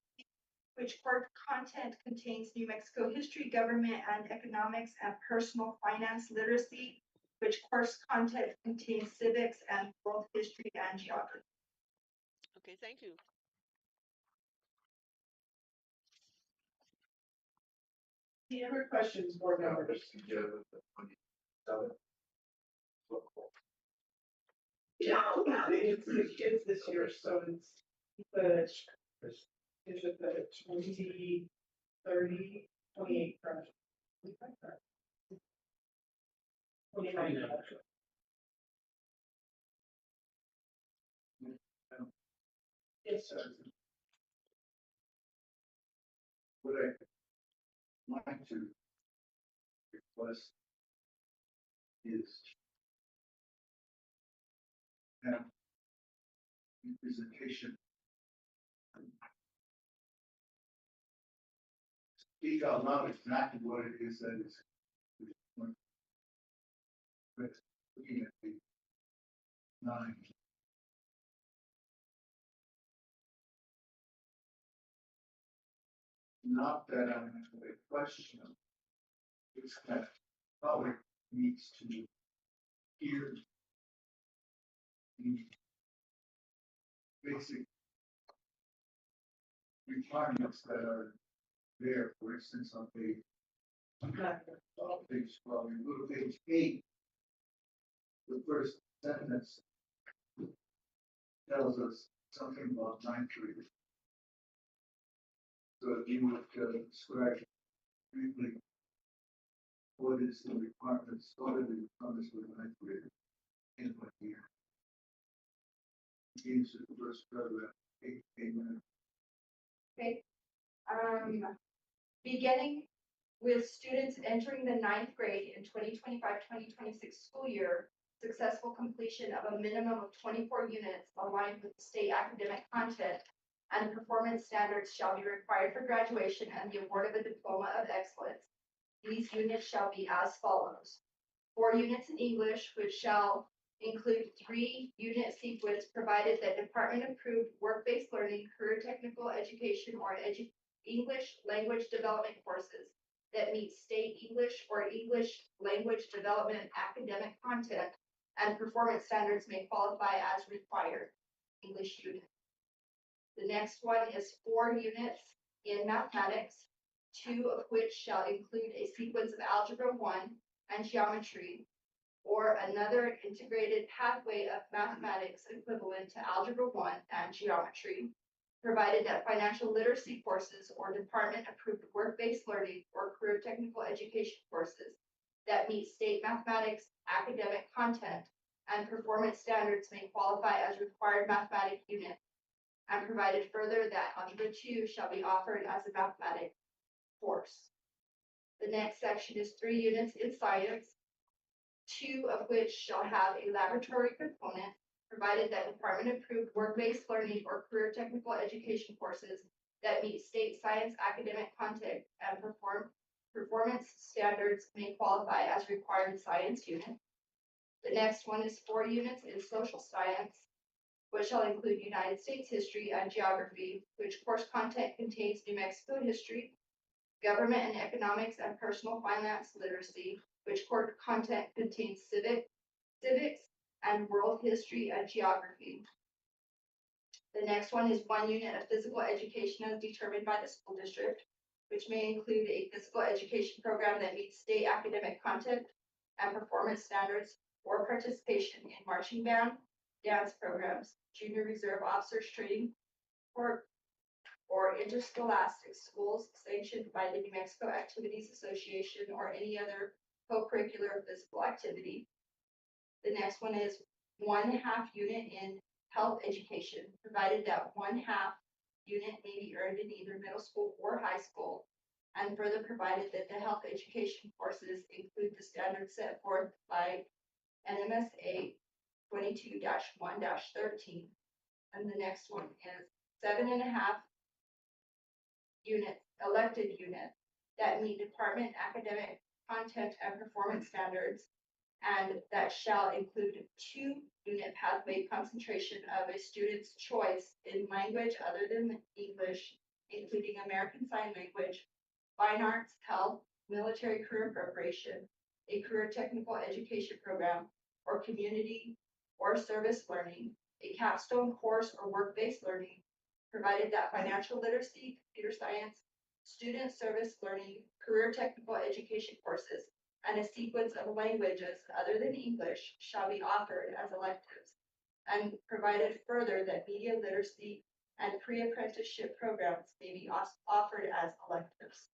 which core content contains New Mexico history, government and economics, and personal finance literacy, which course content contains civics and world history and geography.
Okay, thank you.
Any other questions, board members?
Together, the 27.
Yeah, it's the kids this year, so it's the, is it the 20, 30, 28 project? 29 project. Yes, sir.
What I like to request is have presentation. Speak out loud exactly what it is that is. But looking at the 9. Not that I have a question, it's that public needs to hear the basic requirements that are there, for instance, on page 12, you go to page 8, the first sentence tells us something about 9th grade. So if you would describe briefly what is the requirements, what are the requirements for 9th grade in what year? Gives the first paragraph, 8 minutes.
Okay. Beginning with students entering the 9th grade in 2025-2026 school year, successful completion of a minimum of 24 units aligned with state academic content and performance standards shall be required for graduation and the award of a diploma of excellence. These units shall be as follows: 4 units in English, which shall include 3-unit sequence provided that department-approved work-based learning, career technical education, or English language development courses that meet state English or English language development academic content and performance standards may qualify as required English unit. The next one is 4 units in mathematics, 2 of which shall include a sequence of algebra 1 and geometry, or another integrated pathway of mathematics equivalent to algebra 1 and geometry, provided that financial literacy courses or department-approved work-based learning or career technical education courses that meet state mathematics academic content and performance standards may qualify as required mathematics unit, and provided further that algebra 2 shall be offered as a mathematics course. The next section is 3 units in science, 2 of which shall have a laboratory component, provided that department-approved work-based learning or career technical education courses that meet state science academic content and performance standards may qualify as required science unit. The next one is 4 units in social science, which shall include United States history and geography, which course content contains New Mexico history, government and economics and personal finance literacy, which course content contains civics and world history and geography. The next one is 1 unit of physical education as determined by the school district, which may include a physical education program that meets state academic content and performance standards or participation in marching band, dance programs, junior reserve officers training corps, or interscholastic schools sanctioned by the New Mexico Activities Association or any other co-curricular physical activity. The next one is 1/2 unit in health education, provided that 1/2 unit may be earned in either middle school or high school, and further provided that the health education courses include the standards set forth by NMSA 22-1-13. And the next one is 7.5 units, elected units that meet department academic content and performance standards, and that shall include 2-unit pathway concentration of a student's choice in language other than English, including American Sign Language, fine arts, health, military career preparation, a career technical education program, or community or service learning, a capstone course or work-based learning, provided that financial literacy, computer science, student service learning, career technical education courses, and a sequence of languages other than English shall be offered as electives, and provided further that media literacy and pre-apprenticeship programs may be offered as electives.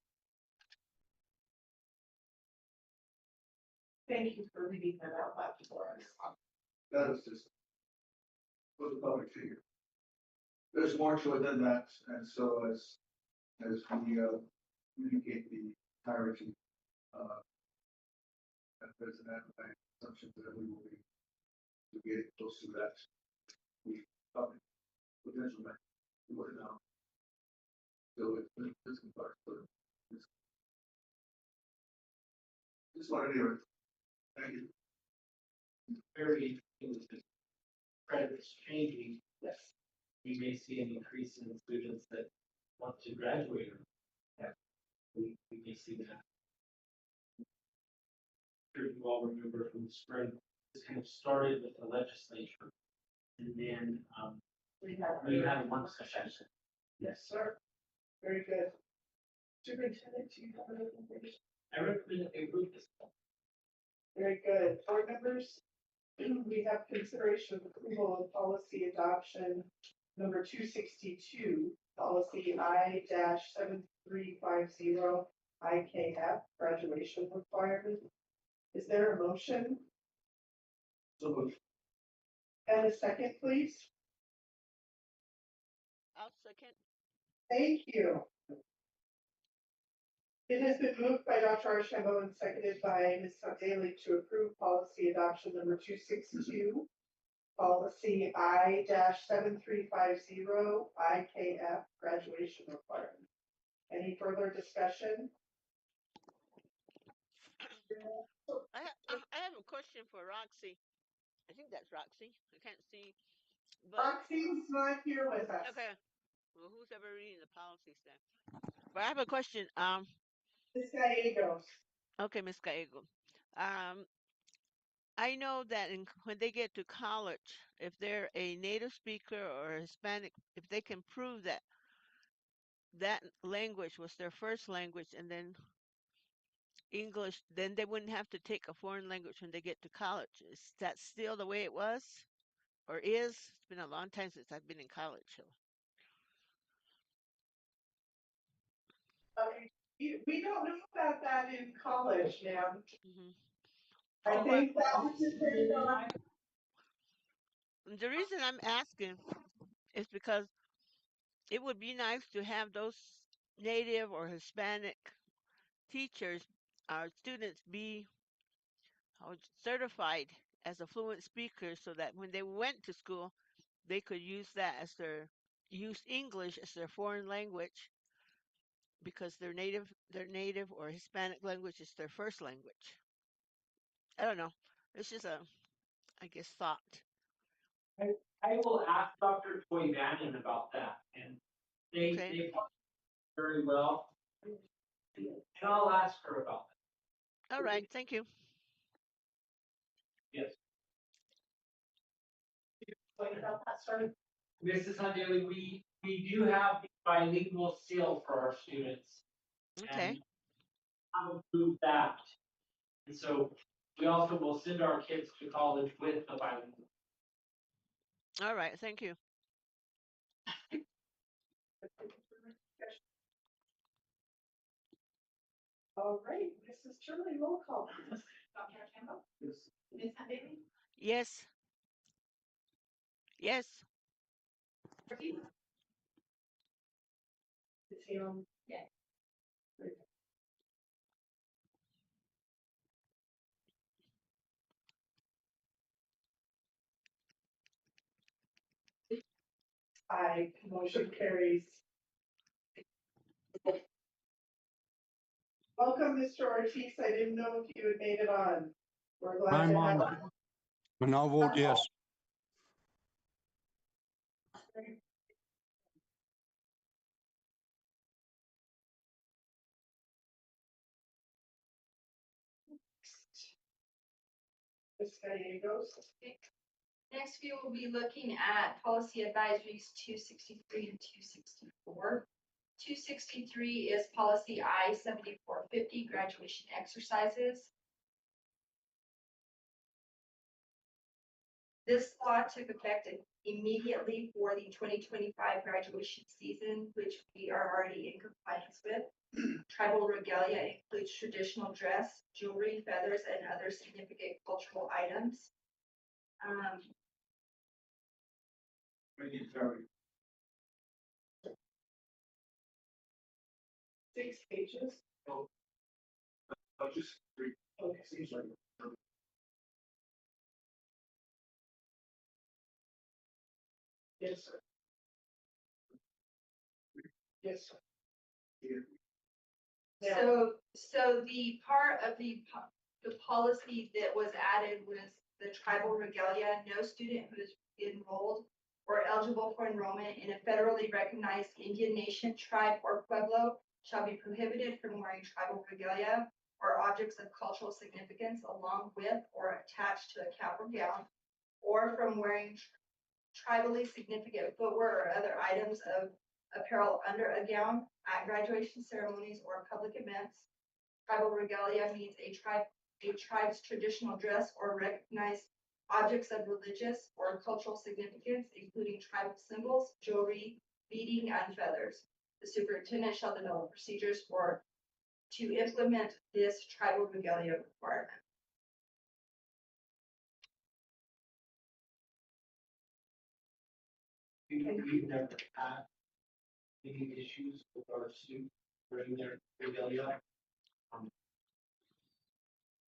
Thank you for reading that out loud for us.
That is just for the public figure. There's more to it than that, and so as we communicate the hierarchy, there's an assumption that we will be getting close to that. We probably potential that we work now. So it's part of this. Just wanted to hear it. Thank you.
Very interesting that credits changing.
Yes.
We may see an increase in students that want to graduate. We may see that. Sure you all remember from the spring, this kind of started with the legislature. And then we had one session.
Yes, sir. Very good. Superintendent, do you have any information?
I recommend that they group this.
Very good. Board members, we have consideration of approval of policy adoption number 262, policy I-7350 IKF, graduation requirement. Is there a motion?
So moved.
And a second, please?
I'll second.
Thank you. It has been moved by Dr. Archambault and seconded by Ms. Daly to approve policy adoption number 262, policy I-7350 IKF, graduation requirement. Any further discussion?
I have a question for Roxy. I think that's Roxy. I can't see, but
Roxy's not here with us.
okay. Well, who's ever reading the policies then? But I have a question.
This Gallegos.
Okay, Miss Gallego. Um, I know that when they get to college, if they're a native speaker or a Hispanic, if they can prove that that language was their first language and then English, then they wouldn't have to take a foreign language when they get to college. Is that still the way it was or is? It's been a long time since I've been in college. So.
We don't know about that in college, ma'am.
Hmm.
I
Oh,
think that would depend on.
the reason I'm asking is because it would be nice to have those native or Hispanic teachers, our students, be certified as a fluent speaker so that when they went to school, they could use that as use English as their foreign language because their native or Hispanic language is their first language. I don't know. It's just a, I guess, thought.
I will ask Dr. Toy Bannon about that, and
Okay.
they very well. And I'll ask her about
All right. Thank you.
that. Yes.
What about that, sorry?
Mrs. Hundley, we do have the bilingual seal for our students
Okay.
and have approved that. And so we also will send our kids to college with the bilingual.
All right. Thank you.
All right, Mrs. Shirley, roll call.
Dr. Campbell,
Yes.
Ms. Bailey,
Yes. Yes.
Ricky,
Is he on?
Yeah.
Aye, motion carries. Welcome, Mr. Ortiz. I didn't know if you had made it on. We're glad
I'm
to have
on, and I'll vote yes.
Ms. Gallegos.
Next, we will be looking at policy advisories 263 and 264. 263 is policy I-7450, graduation exercises. This law took effect immediately for the 2025 graduation season, which we are already in compliance with. Tribal regalia includes traditional dress, jewelry, feathers, and other significant cultural items.
We need clarity.
6 pages.
Just three.
Okay.
Seems like.
Yes, sir. Yes, sir.
Yeah.
Now,
So the part of the policy that was added was the tribal regalia. No student who is enrolled or eligible for enrollment in a federally recognized Indian nation, tribe, or pueblo shall be prohibited from wearing tribal regalia or objects of cultural significance along with or attached to a cap or gown, or from wearing tribally significant footwear or other items of apparel under a gown at graduation ceremonies or public events. Tribal regalia means a tribe's traditional dress or recognized objects of religious or cultural significance, including tribal symbols, jewelry, beading, and feathers. The superintendent shall develop procedures to implement this tribal regalia requirement.
We've never had any issues with our students bringing their regalia.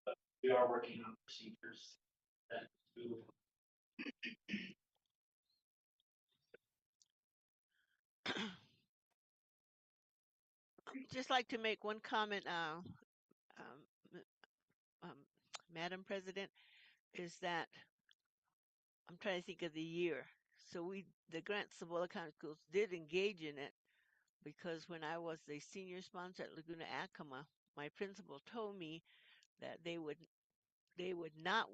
But we are working on procedures that do.
Just like to make one comment, um, um, Madam President, is that I'm trying to think of the year. So the Grant Cibola County Schools did engage in it because when I was the senior sponsor at Laguna Acoma, my principal told me that they would not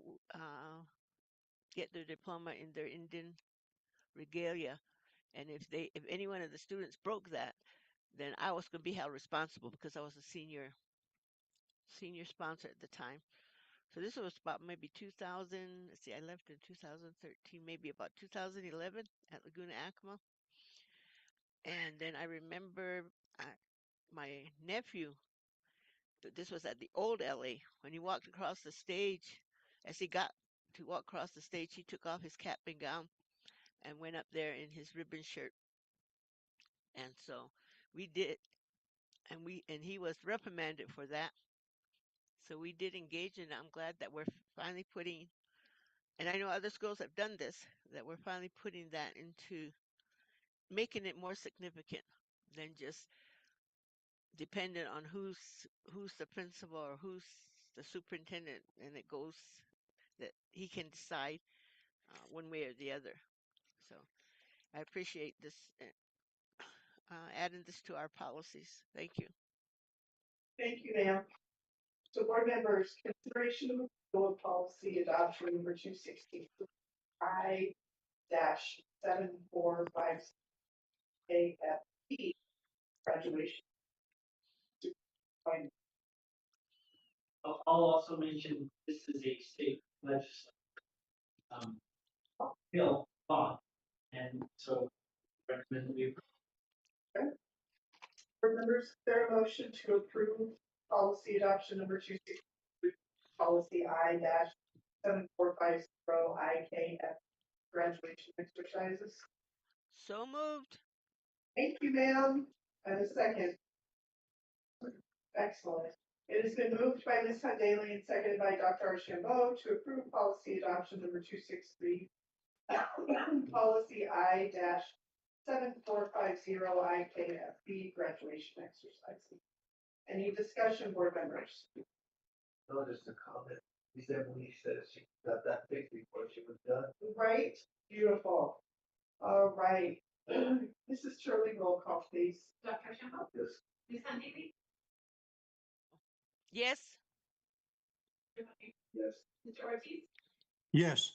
get their diploma in their Indian regalia, and if any one of the students broke that, then I was going to be held responsible because I was a senior sponsor at the time. So this was about maybe 2000. Let's see, I left in 2013, maybe about 2011 at Laguna Acoma. And then I remember my nephew, this was at the old LA, when he walked across the stage, as he got to walk across the stage, he took off his cap and gown and went up there in his ribbon shirt. And so we did, and he was reprimanded for that. So we did engage in it. I'm glad that we're finally putting, and I know other schools have done this, that we're finally putting that into making it more significant than just dependent on who's the principal or who's the superintendent, and it goes that he can decide one way or the other. So I appreciate this, adding this to our policies. Thank you.
Thank you, ma'am. So board members, consideration of approval of policy adoption number 260 I-7450 AFP, graduation.
I'll also mention this is a state legislative bill law, and so recommend we approve.
Board members, is there a motion to approve policy adoption number 260, policy I-7450 IKF, graduation exercises?
So moved.
Thank you, ma'am. And a second. Excellent. It has been moved by Ms. Daly and seconded by Dr. Archambault to approve policy adoption number 263, policy I-7450 IKFB, graduation exercises. Any discussion, board members?
No, just a comment. He said when he said she got that fixed before she was done.
Right? Beautiful. All right. Mrs. Turley, roll call, please.
Dr. Shambo?
Yes.
Ms. Daly?
Yes.
Yes.
Mr. Ortiz?
Yes.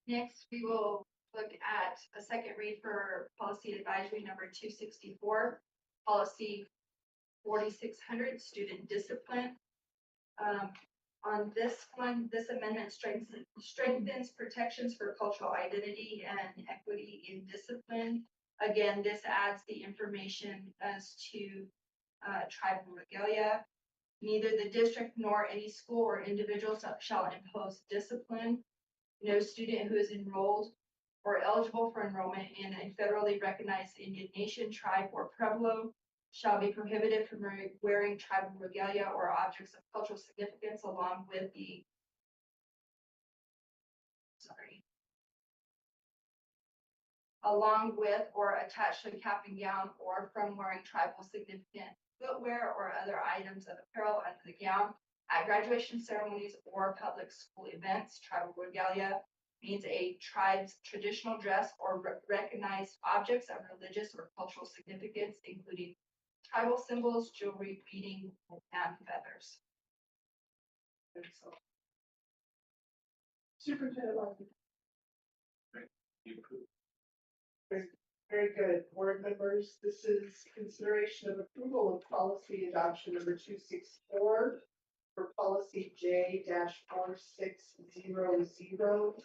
Next, we will look at a second read for policy advisory number 264, policy 4600, student discipline. On this one, this amendment strengthens protections for cultural identity and equity in discipline. Again, this adds the information as to tribal regalia. Neither the district nor any school or individual shall impose discipline. No student who is enrolled or eligible for enrollment in a federally recognized Indian nation, tribe, or pueblo shall be prohibited from wearing tribal regalia or objects of cultural significance along with or attached to a cap and gown, or from wearing tribal significant footwear or other items of apparel under the gown at graduation ceremonies or public school events. Tribal regalia means a tribe's traditional dress or recognized objects of religious or cultural significance, including tribal symbols, jewelry, beading, and feathers.
Superintendent Larkin.
You approve.
Very good. Board members, this is consideration of approval of policy adoption number 264 for policy J-4600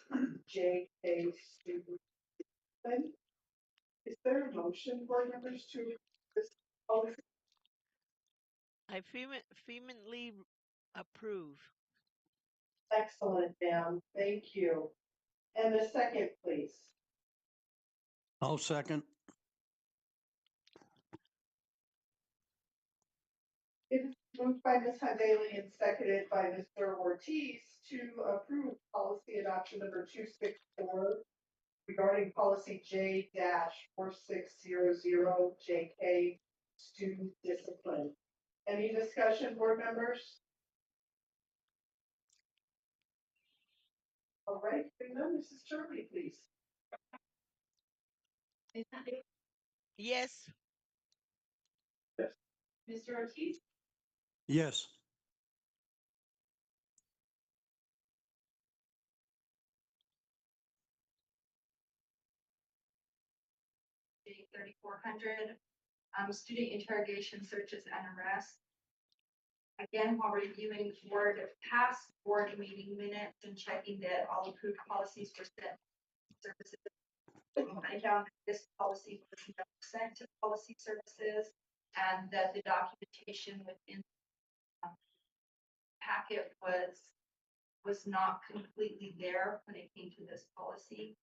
JK student. Is there a motion, board members, to this policy?
I vehemently approve.
Excellent, ma'am. Thank you. And a second, please.
I'll second.
It is moved by Ms. Daly and seconded by Mr. Ortiz to approve policy adoption number 264 regarding policy J-4600 JK student discipline. Any discussion, board members? All right, hearing none, Mrs. Turley, please.
Yes.
Mr. Ortiz?
Yes.
Day 3400, student interrogation, searches and arrests. Again, while reviewing past board meeting minutes and checking that all approved policies were services. I found that this policy was never sent to policy services and that the documentation within the packet was not completely there when it came to this policy.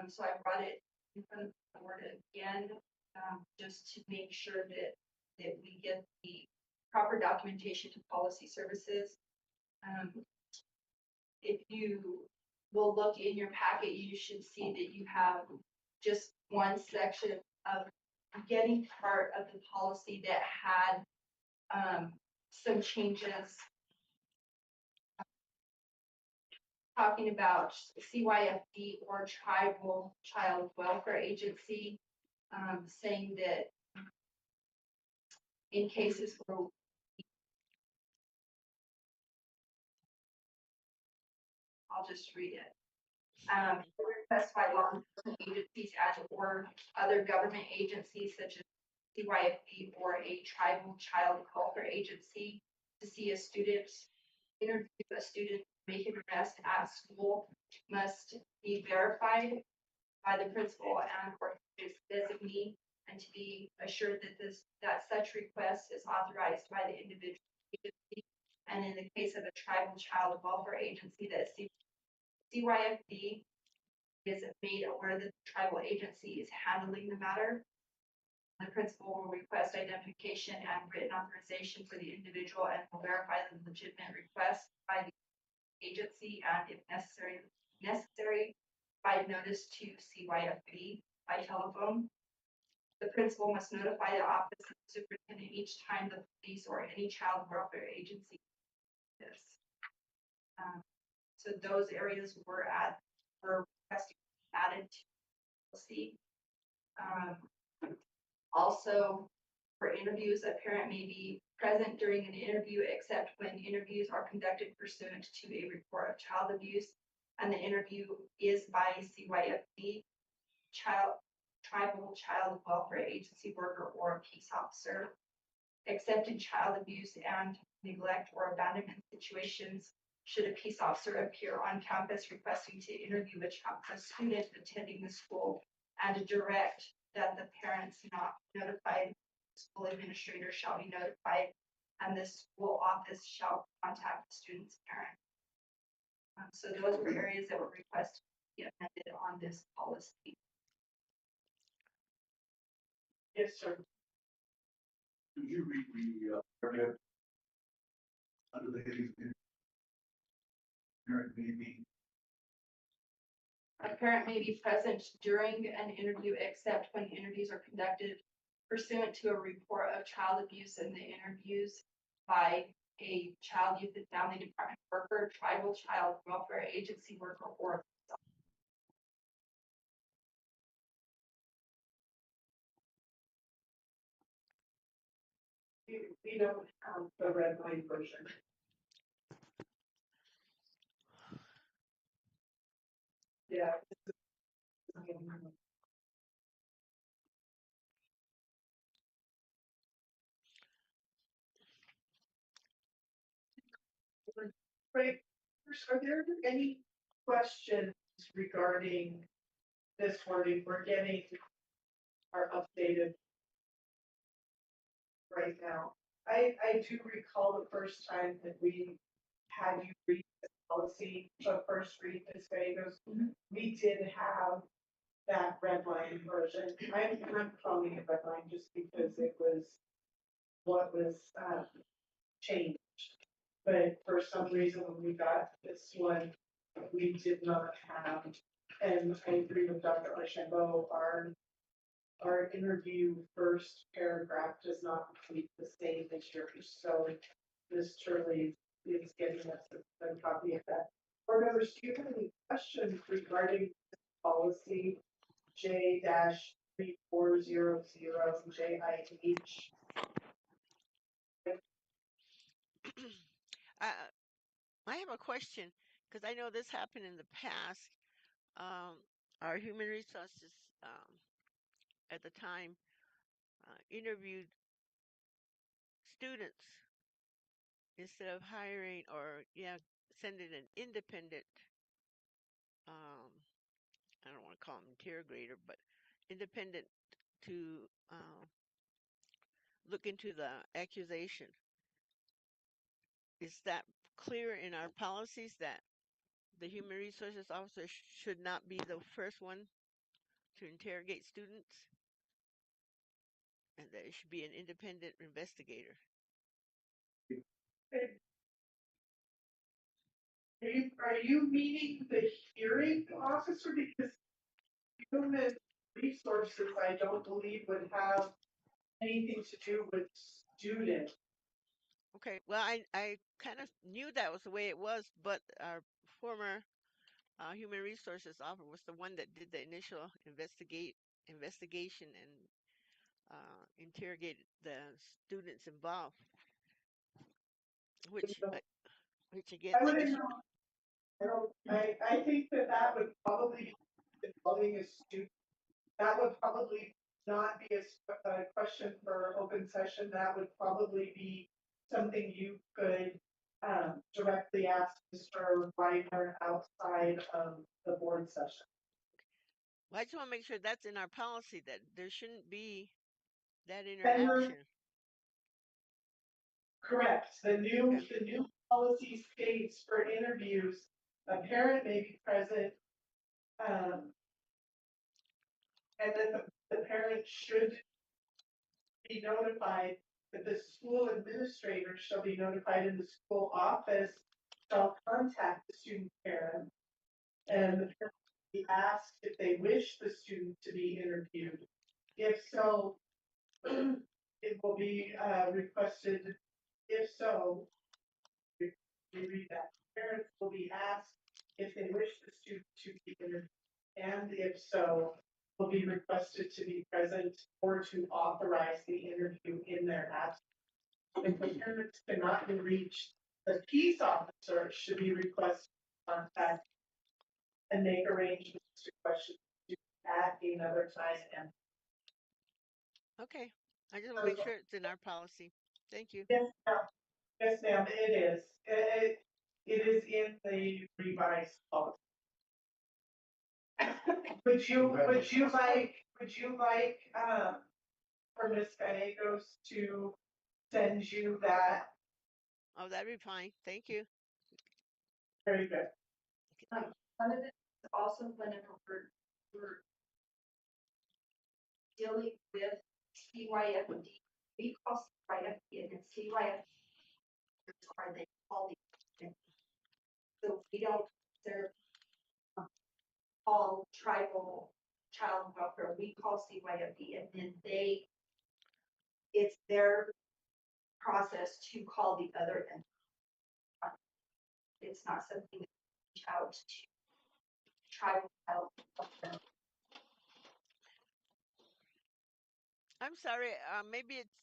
So I brought it in front of the board again, just to make sure that we get the proper documentation to policy services. If you will look in your packet, you should see that you have just one section of getting part of the policy that had some changes talking about CYFD or Tribal Child Welfare Agency, saying that in cases where I'll just read it. Request by law enforcement agencies and or other government agencies such as CYFD or a tribal child welfare agency to see a student, interview a student, make an arrest at school must be verified by the principal and or his designee, and to be assured that such request is authorized by the individual agency. And in the case of a tribal child welfare agency, that CYFD is made aware that the tribal agency is handling the matter. The principal will request identification and written authorization for the individual and will verify the legitimate request by the agency and if necessary, by notice to CYFD by telephone. The principal must notify the office of the superintendent each time the police or any child welfare agency does this. So those areas were requesting added to policy. Also, for interviews, a parent may be present during an interview except when interviews are conducted pursuant to a report of child abuse and the interview is by CYFD, tribal child welfare agency worker or a peace officer. Except in child abuse and neglect or abandonment situations, should a peace officer appear on campus requesting to interview a student attending the school and to direct that the parents not notified, school administrator shall be notified and the school office shall contact the student's parent. So those were areas that were requested to be amended on this policy.
Yes, sir.
Could you read the paragraph under the heading? Parent may be.
A parent may be present during an interview except when interviews are conducted pursuant to a report of child abuse and the interviews by a child, youth, and family department worker, tribal child welfare agency worker, or
We don't have the red line version. Yeah. Right, are there any questions regarding this wording? We're getting our updated right now. I do recall the first time that we had you read the policy, the first read this Vegas. We did have that red line version. I'm calling it red line just because it was what was changed. But for some reason, when we got this one, we did not have, and I agree with Dr. Archambault, our our interview first paragraph does not complete the same as yours, so Ms. Turley is getting us a copy of that. Board members, do you have any questions regarding this policy J-3400 JIH?
I I have a question because I know this happened in the past. Our human resources at the time interviewed students instead of hiring or sending an independent. Um, I don't want to call them interrogator, but independent to look into the accusation. Is that clear in our policies that the human resources officer should not be the first one to interrogate students and that it should be an independent investigator?
Are you meaning the hearing officer? Because human resources, I don't believe would have anything to do with students.
Okay, well, I kind of knew that was the way it was, but our former human resources officer was the one that did the initial investigation and interrogated the students involved, which which again
I
I
wouldn't
guess
know. I think that would probably be involving a student. That would probably not be a question for open session. That would probably be something you could directly ask Mr. Wagner outside of the board session.
well, I just want to make sure that's in our policy that there shouldn't be that
Then,
interaction.
correct. The
Okay.
new policy states for interviews, a parent may be present, and then the parent should be notified, that the school administrator shall be notified in the school office, shall contact the student parent, and the parent will be asked if they wish the student to be interviewed. If so, it will be requested. If so, we read that. Parents will be asked if they wish the student to be interviewed, and if so, will be requested to be present or to authorize the interview in their absence. If the parents cannot be reached, the peace officer should be requested to contact and make arrangements to question at another time. And
Okay. I just want to make sure it's in our policy. Thank you.
yes, ma'am, it is. It is in the revised policy. Would you like, for Ms. Gallegos to send you that?
Oh, that'd be fine. Thank you.
Very good.
One of the things also whenever we're dealing with CYFD, we call CYFD and then CYFD are they call the, so we don't serve all tribal child welfare, we call CYFD, and then it's their process to call the other end. It's not something that reach out to tribal child welfare.
I'm sorry. Maybe it's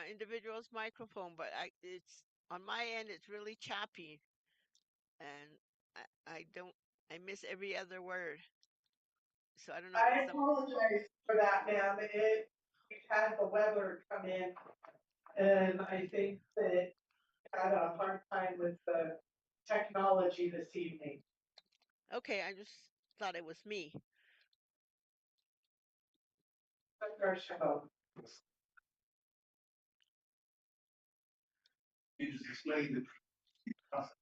individual's microphone, but it's on my end. It's really choppy, and I don't. I miss every other word. So I don't know if
I
some.
apologize for that, ma'am. We've had the weather come in, and I think that had a hard time with the technology this evening.
Okay, I just thought it was me.
You just explained the process.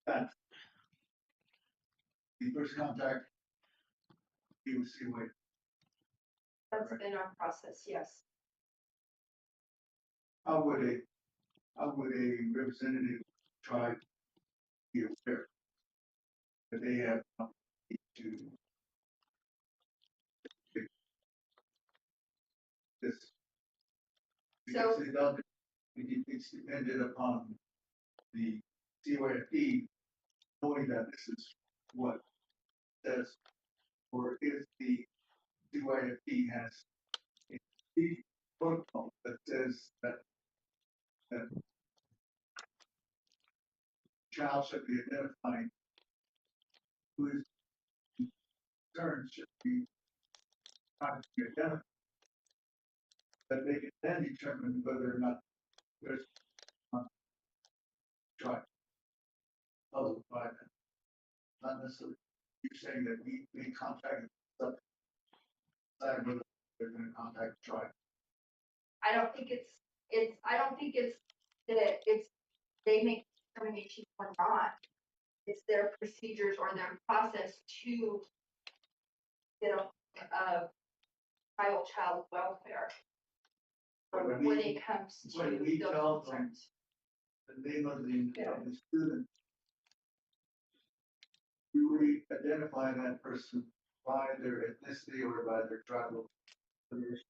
That the first contact, he was away.
That's been our process, yes.
How would a representative try to be aware? that they have to this. Because
So-
they don't, it's dependent upon the CYFD knowing that this is what says, or if the CYFD has a protocol that says that child should be identified, who is concerned should be trying to be identified, that they can then determine whether or not there's try public private. Not necessarily, you're saying that we contacted some side whether they're gonna contact the tribe.
I don't think I don't think it's that it's, they make determination or not. It's their procedures or their process to, tribal child welfare.
But when
When
we-
it comes to
when we
those
tell them
concerns.
the name of the student, we identify that person by their ethnicity or by their tribal affiliation.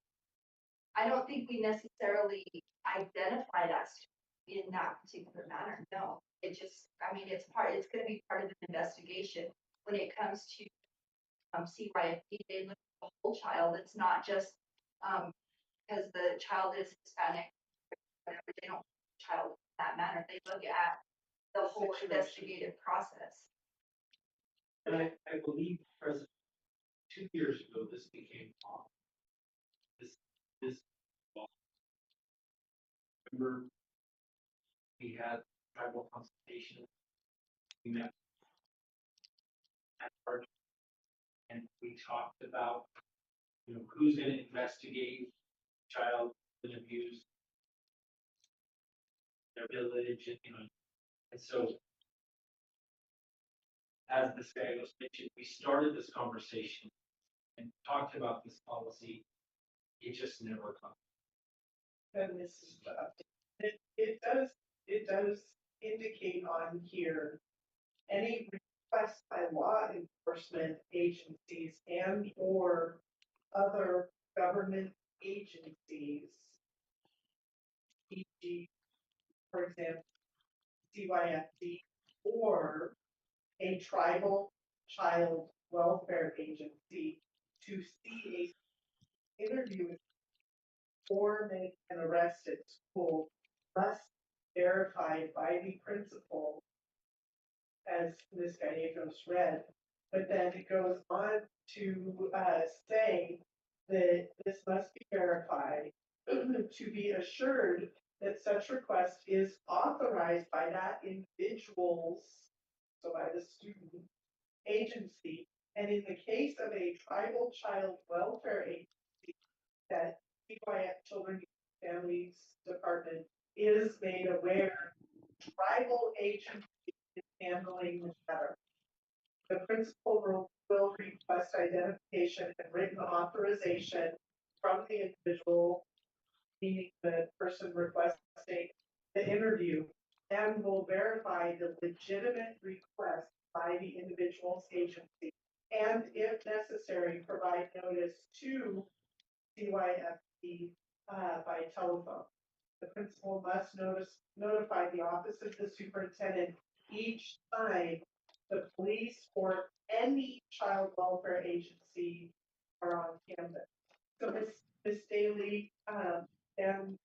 I don't think we necessarily identify that in that particular manner, no. It just, I mean, it's gonna be part of the investigation when it comes to CYFD, they look at the whole child, it's not just, because the child is Hispanic, whatever, they don't look at the child in that manner, they look at the whole investigative process.
And I believe, President, 2 years ago, this became law. This law. Remember, we had tribal consultation. We met at our, and we talked about, who's gonna investigate child and abuse, their village, and so as this guy was mentioned, we started this conversation and talked about this policy. It just never comes.
And this is, it does indicate on here, any request by law enforcement agencies and or other government agencies, e.g., for example, CYFD, or a tribal child welfare agency to see a interview or make an arrest at school must be verified by the principal, as Ms. Gallegos read. But then it goes on to say that this must be verified to be assured that such request is authorized by that individual's, so by the student, agency. And in the case of a tribal child welfare agency, that CYF Children and Families Department is made aware, tribal agency is handling the matter. The principal will request identification and written authorization from the individual, meaning the person requesting the interview, and will verify the legitimate request by the individual's agency, and if necessary, provide notice to CYFD by telephone. The principal must notify the office of the superintendent each time the police or any child welfare agency are on campus. So Ms. Daly, and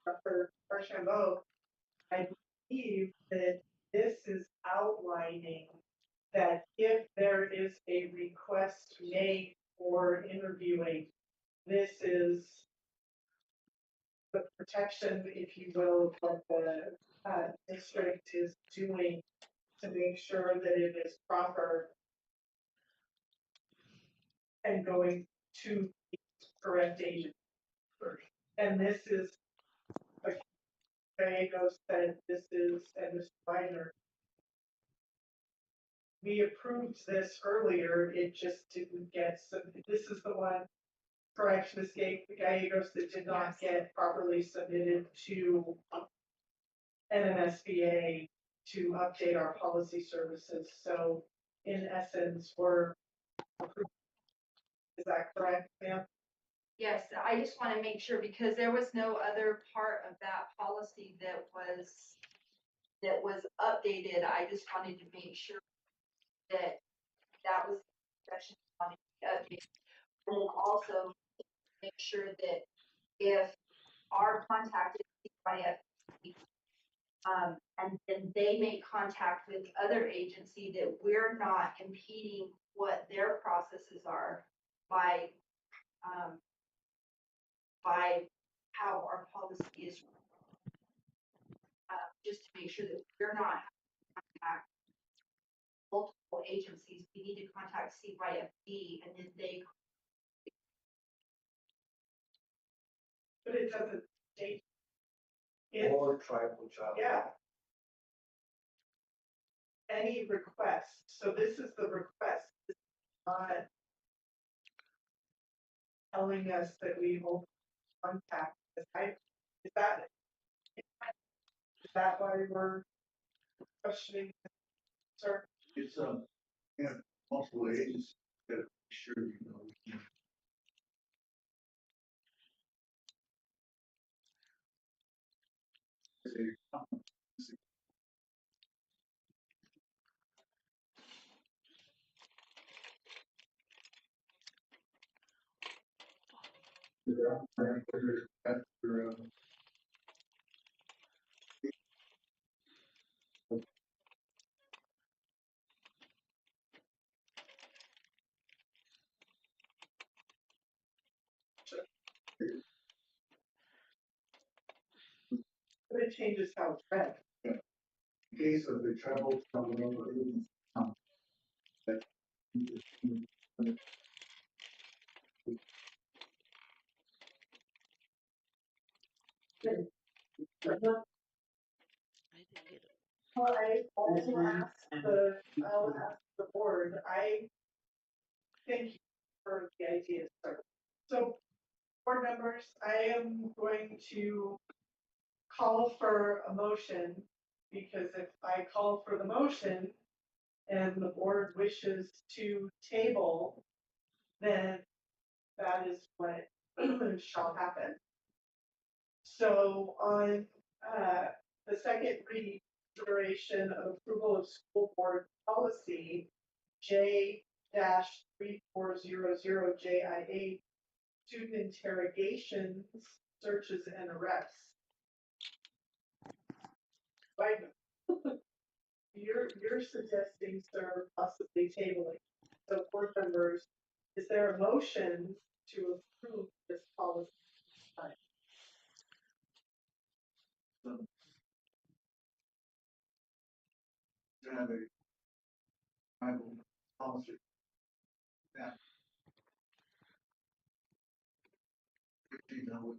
Dr. Archambault, I believe that this is outlining that if there is a request made for interviewing, this is the protection, if you will, that the district is doing to make sure that it is proper and going to the correct agent first. And this is, like Gallegos said, this is, and Mr. Weiner, we approved this earlier, it just didn't get, so this is the one, correction, escape, the Gallegos that did not get properly submitted to NMSBA to update our policy services. So in essence, were approved. Is that correct, ma'am?
Yes, I just want to make sure because there was no other part of that policy that was updated. I just wanted to make sure that that was the section I wanted to be updated. And then also make sure that if our contact is by FD, and then they make contact with other agency, that we're not impeding what their processes are by how our policy is. Just to make sure that we're not contact multiple agencies, we need to contact CYFD and then they.
But it doesn't state. It,
Or tribal child.
yeah. Any request, so this is the request, it's not telling us that we will contact, is that why we're questioning, sir?
It's, yeah, multiple agencies, gotta be sure, you know, we can. Say, after,
But it changes how it's read.
in case of the travel, that.
I didn't get it.
Well, I also I'll ask the board, I thank you for the idea, sir. So, board members, I am going to call for a motion, because if I call for the motion and the board wishes to table, then that is what shall happen. So on the second reading, consideration of approval of school board policy J-3400 JIA, student interrogations, searches and arrests. Right. You're suggesting, sir, possibly tabling. So board members, is there a motion to approve this policy?
To have a tribal policy. That. You know,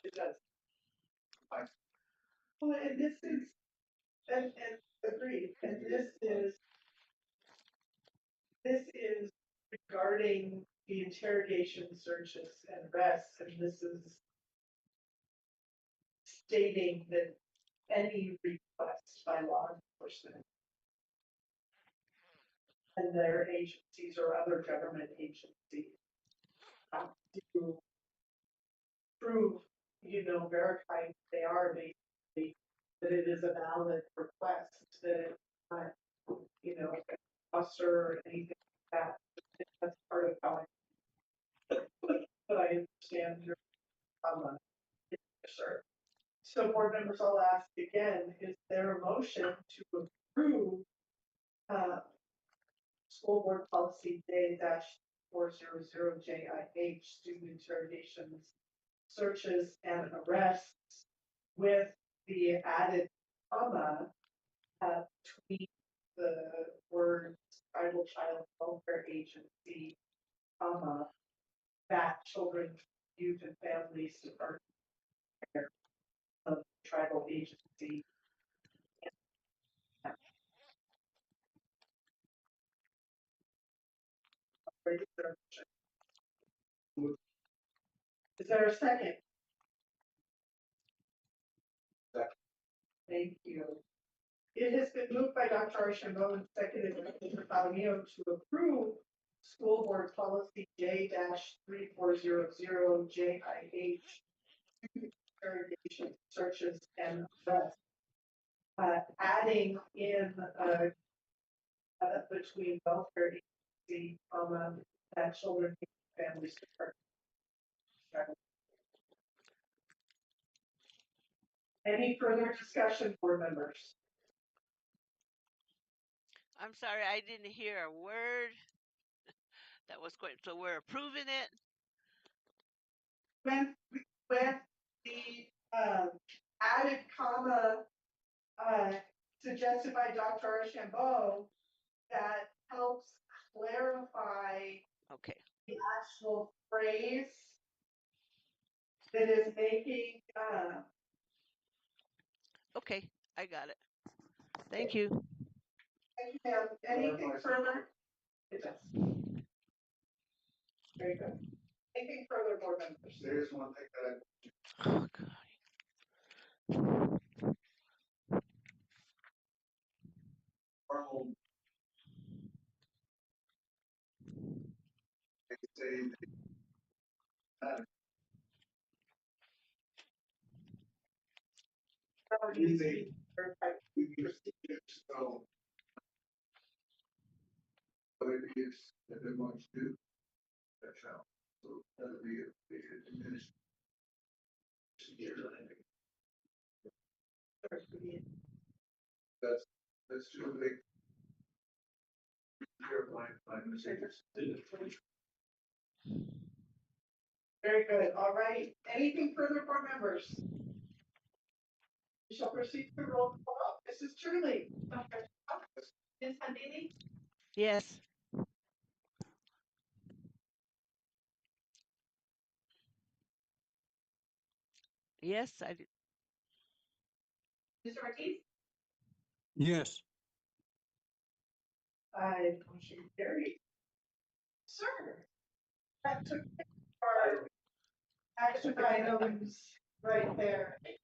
It does.
I-
Well, and this is, and agreed, and this is regarding the interrogation, searches and arrests, and this is stating that any request by law enforcement and their agencies or other government agencies have to prove, verify they are basically, that it is a valid request, that it's not, officer or anything like that. That's part of how but I understand your comment. Sure. So board members, I'll ask again, is there a motion to approve school board policy J-400 JIH, student interrogations, searches and arrests with the added comma between the words tribal child welfare agency, comma, that children, youth and families department of tribal agency. Is there a second?
Second.
Thank you. It has been moved by Dr. Archambault and seconded by Mr. Palomino to approve School Board Policy J-3400 JIH interrogation, searches, and arrests. Adding in between welfare agency, and children and families department. Any further discussion, board members?
I'm sorry, I didn't hear a word. That was quite, so we're approving it?
When the added comma suggested by Dr. Archambault that helps clarify
Okay,
the actual phrase that is making,
okay, I got it. Thank you.
anything further? Yes. Very good. Anything further, board members?
There's one thing that
Oh, God.
formal. They say they so what it is that they want to do. That's how. So that'll be a diminished. That's too big. My mistakes.
Very good. All right. Anything further, board members? We shall proceed to roll call. Mrs. Truly. Dr. Ms. Handili.
Yes. Yes, I did.
Mr. Ortiz.
Yes.
Motion carried. Sir. That took our action items right there. Thank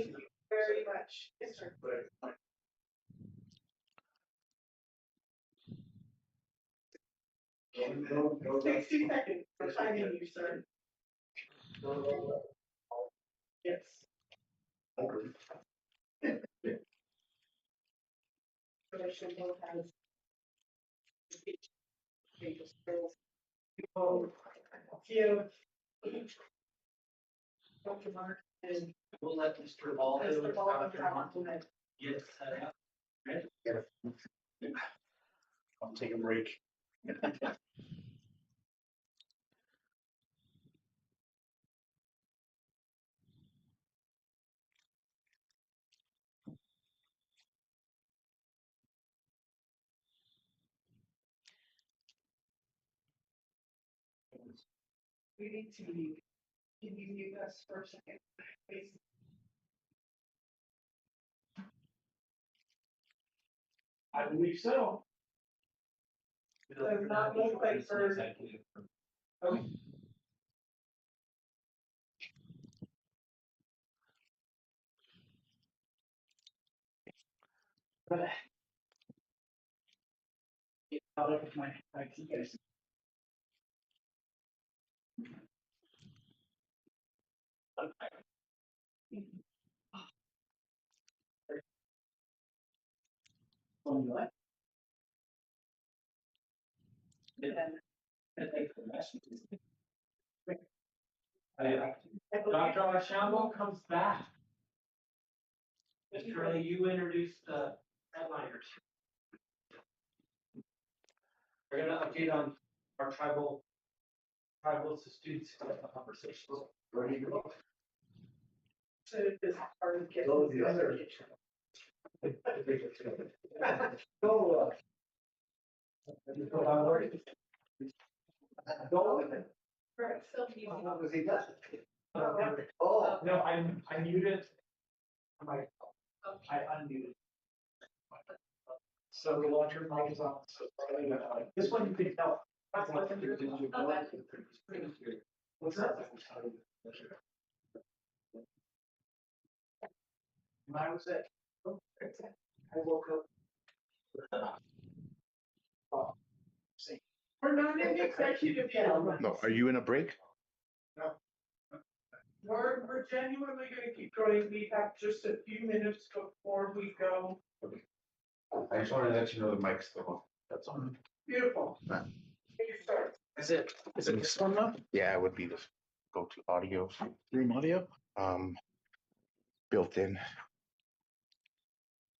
you very much. Yes, sir. 60 seconds for timing you, sir. Yes. Commission will have pages. People give Dr. Mark and
We'll let Mr. Waldo.
Mr. Baldwin compliment.
Get set up.
I'll take a break.
We need to be, can you mute us for a second, please?
I believe so.
Does not look like for. Okay.
Get out of my IT guys. What? Dr. Archambault comes back. Mr. Lee, you introduced the headliners. We're gonna update on our tribal students conversation.
Ready to go?
So this part of getting.
Those are the other. Go, you put on work. Go with it.
Right, so you.
What was he done?
Oh, no, I muted. I unmuted. So the long-term mic is on, so this one you can tell. What's that? I was at, I woke up. See.
We're not in executive yet.
No, are you in a break?
We're genuinely gonna keep going. We have just a few minutes before we go.
I just wanted to let you know the mic's still on. That's all.
Beautiful.
Right.
You start.
Is it this one now?
Yeah, it would be the go-to audio,
Room audio?
built in.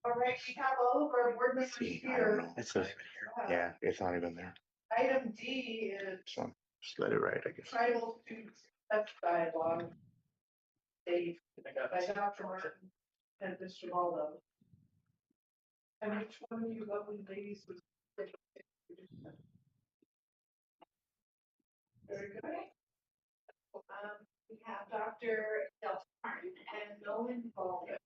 All right, we have all of our board members
See, I don't
here.
know. It's a, yeah, it's not even there.
Item D is
So just let it ride, I guess.
tribal students test dialogue. Dave, by Dr. Martin and Mr. Waldo. And which one of you lovely ladies was? Very good.
We have Dr. Delta Martin and Nolan Paul.
Good.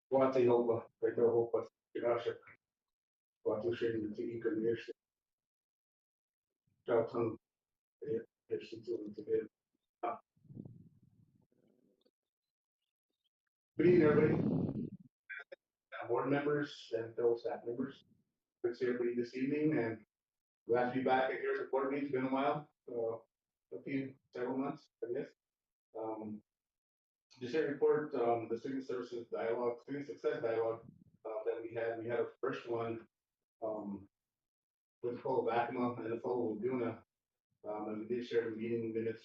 Poate Nova, pe Europa, Grașa, poate și în tică ești. Dalton, ești to the Good evening, everybody. Board members and fellow staff members. Good to see everybody this evening, and glad to be back at your board meeting. It's been a while, several months, I guess. Just a report, the student services dialogue, student success dialogue that we had. We had a first one with the full of Acma and the full of Laguna. And we did share the meeting minutes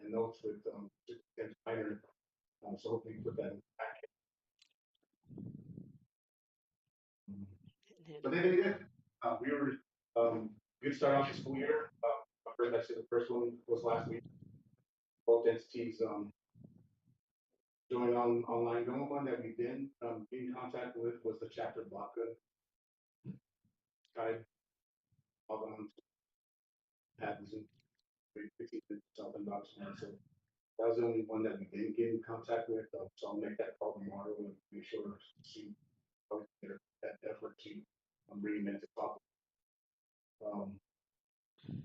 and notes with Superintendent Steiner. So hopefully put that in the packet. But they did good. We were good start off the school year. I heard that the first one was last week. Both entities joined online. The only one that we've been in contact with was the chapter Baca guide. Had Zoom, something about tomorrow. So that was the only one that we didn't get in contact with. So I'll make that call tomorrow and make sure to see how we can get that effort to bring them into talk.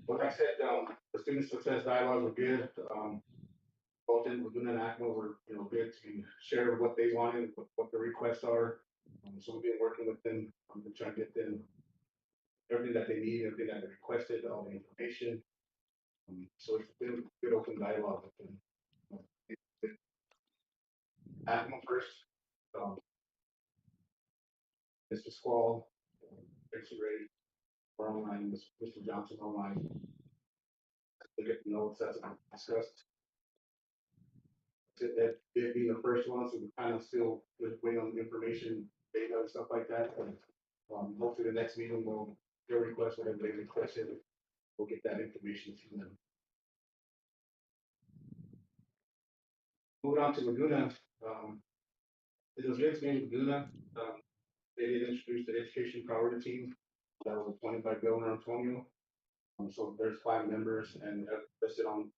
Like I said, the student success dialogues were good. Both in Laguna and Acma were, good to share what they wanted, what the requests are. So we've been working with them to try to get them everything that they need, everything that they requested, all the information. So it's been a good open dialogue with them. Acma first, Mr. Squall, Tracy Ray, we're online, Mr. Johnson online. They get the notes that's been discussed. That it being the first one, so we kind of still just waiting on the information, data and stuff like that. And hopefully the next meeting will their request, whatever they requested, we'll get that information to them. Moving on to Laguna, it was good to meet Laguna. They did introduce the education priority team that was appointed by Governor Antonio. So there's 5 members and listed on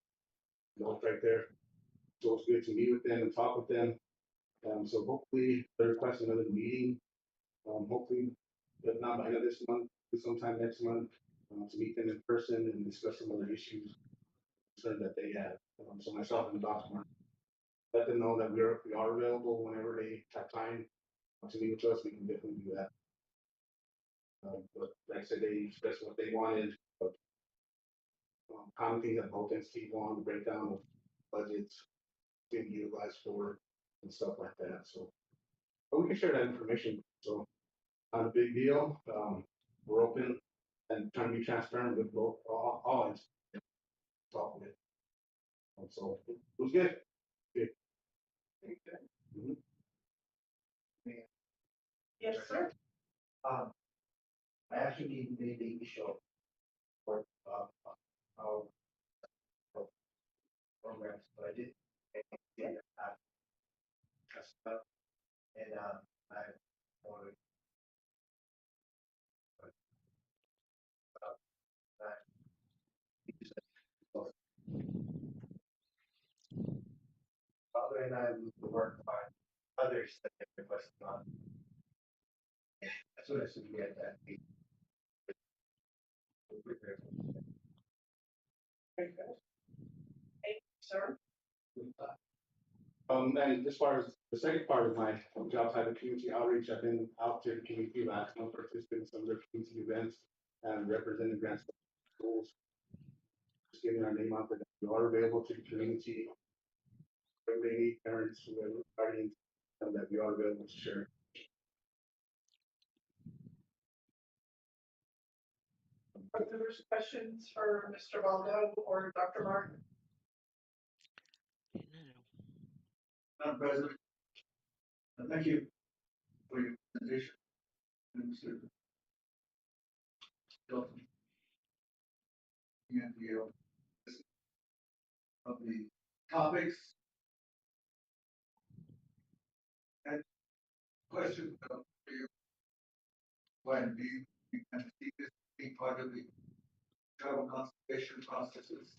the note right there. So it's good to meet with them and talk with them. So hopefully they're requesting another meeting. Hopefully, if not by the end of this month, sometime next month, to meet them in person and discuss some other issues that they have. So myself and Dr. Martin, let them know that we are available whenever they have time to meet with us. We can definitely do that. But like I said, they expressed what they wanted, but common things that both entities want, the breakdown of budgets being utilized for and stuff like that. So, but we can share that information. So, not a big deal. We're open and trying to be transparent with both all entities. Talk with. So it was good. Good. Mhm.
Yes, sir.
I actually made a show for our programs, but I did stuff and I wanted
when I'm work on others that they request on. As soon as we get that.
Very good. Thank you, sir.
And as far as the second part of my job title, community outreach, I've been out to the community last month, participating in some of their community events and representing grants schools. Just getting our name out there, that we are available to the community. When they need parents, whoever, guardians, and that we are available to share.
Are there questions for Mr. Waldo or Dr. Martin?
Madam President, thank you for your presentation. Mr. Dalton. And the of the topics. And question for you, when do you can see this being part of the travel conservation processes?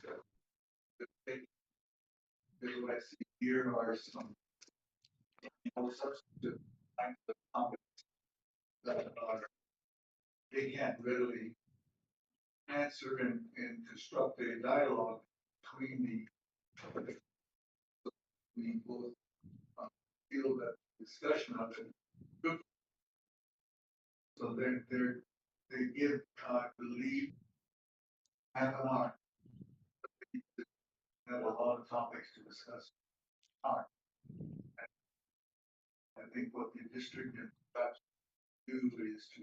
What I see here are some substantive kinds of topics that are, they can't readily answer and construct a dialogue between the both feel that discussion of it. So they give, I believe, half an hour. Have a lot of topics to discuss. I think what the district can perhaps do is to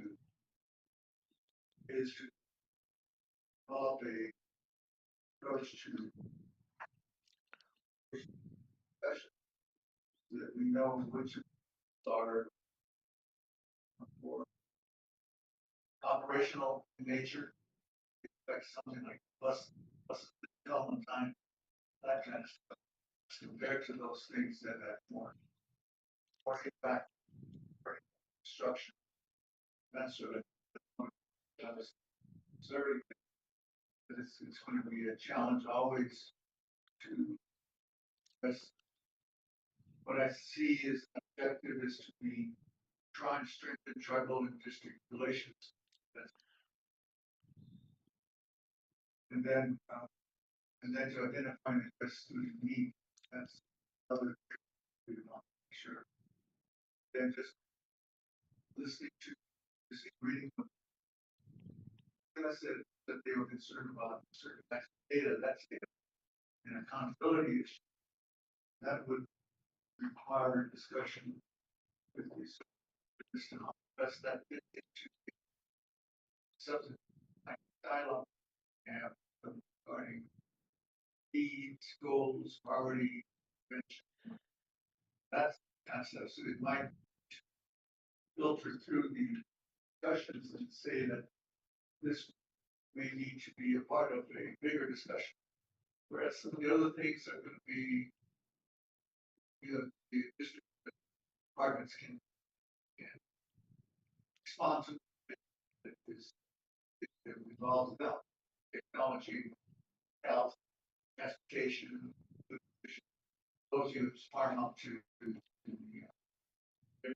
develop a approach to discussion so that we know which are more operational in nature, like something like plus development time, that kind of stuff, compared to those things that have more impact, structure, that sort of. I was observing that it's going to be a challenge always to address. What I see is objective is to be trying to strengthen tribal and district relations. And then to identify and address student need. That's other sure. Then just listening to reading. And I said that they were concerned about certain types of data, that's data. And accountability issue. That would require discussion with these to how best that fit into substantive dialogue and regarding needs, goals, priority, prevention. That's kind of stuff. So it might filter through the discussions and say that this may need to be a part of a bigger discussion. Whereas some of the other things are going to be, the district departments can respond to. It involves about technology, health, transportation, those units paramount to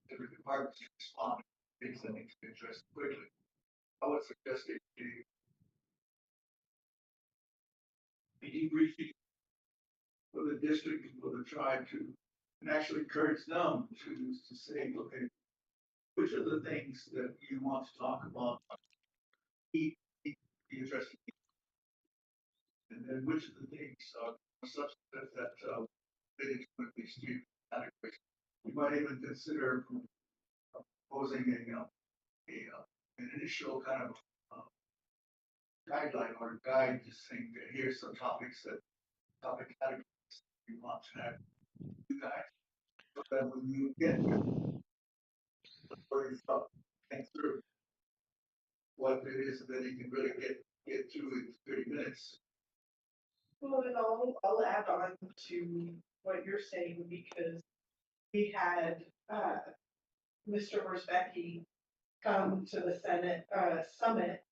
different departments to respond to things that need to be addressed quickly. I would suggest a debriefing for the district and for the tribe to and actually encourage them to say, okay, which are the things that you want to talk about, be addressed, and then which of the things are substantive that fit into one of these three categories. You might even consider proposing an initial kind of guideline or guide, just saying that here's some topics topic categories you want to have you guys, so that when you get where you start think through what it is that you can really get through in 30 minutes.
Well, and I'll add on to what you're saying because we had Mr. Horsbecky come to the Senate summit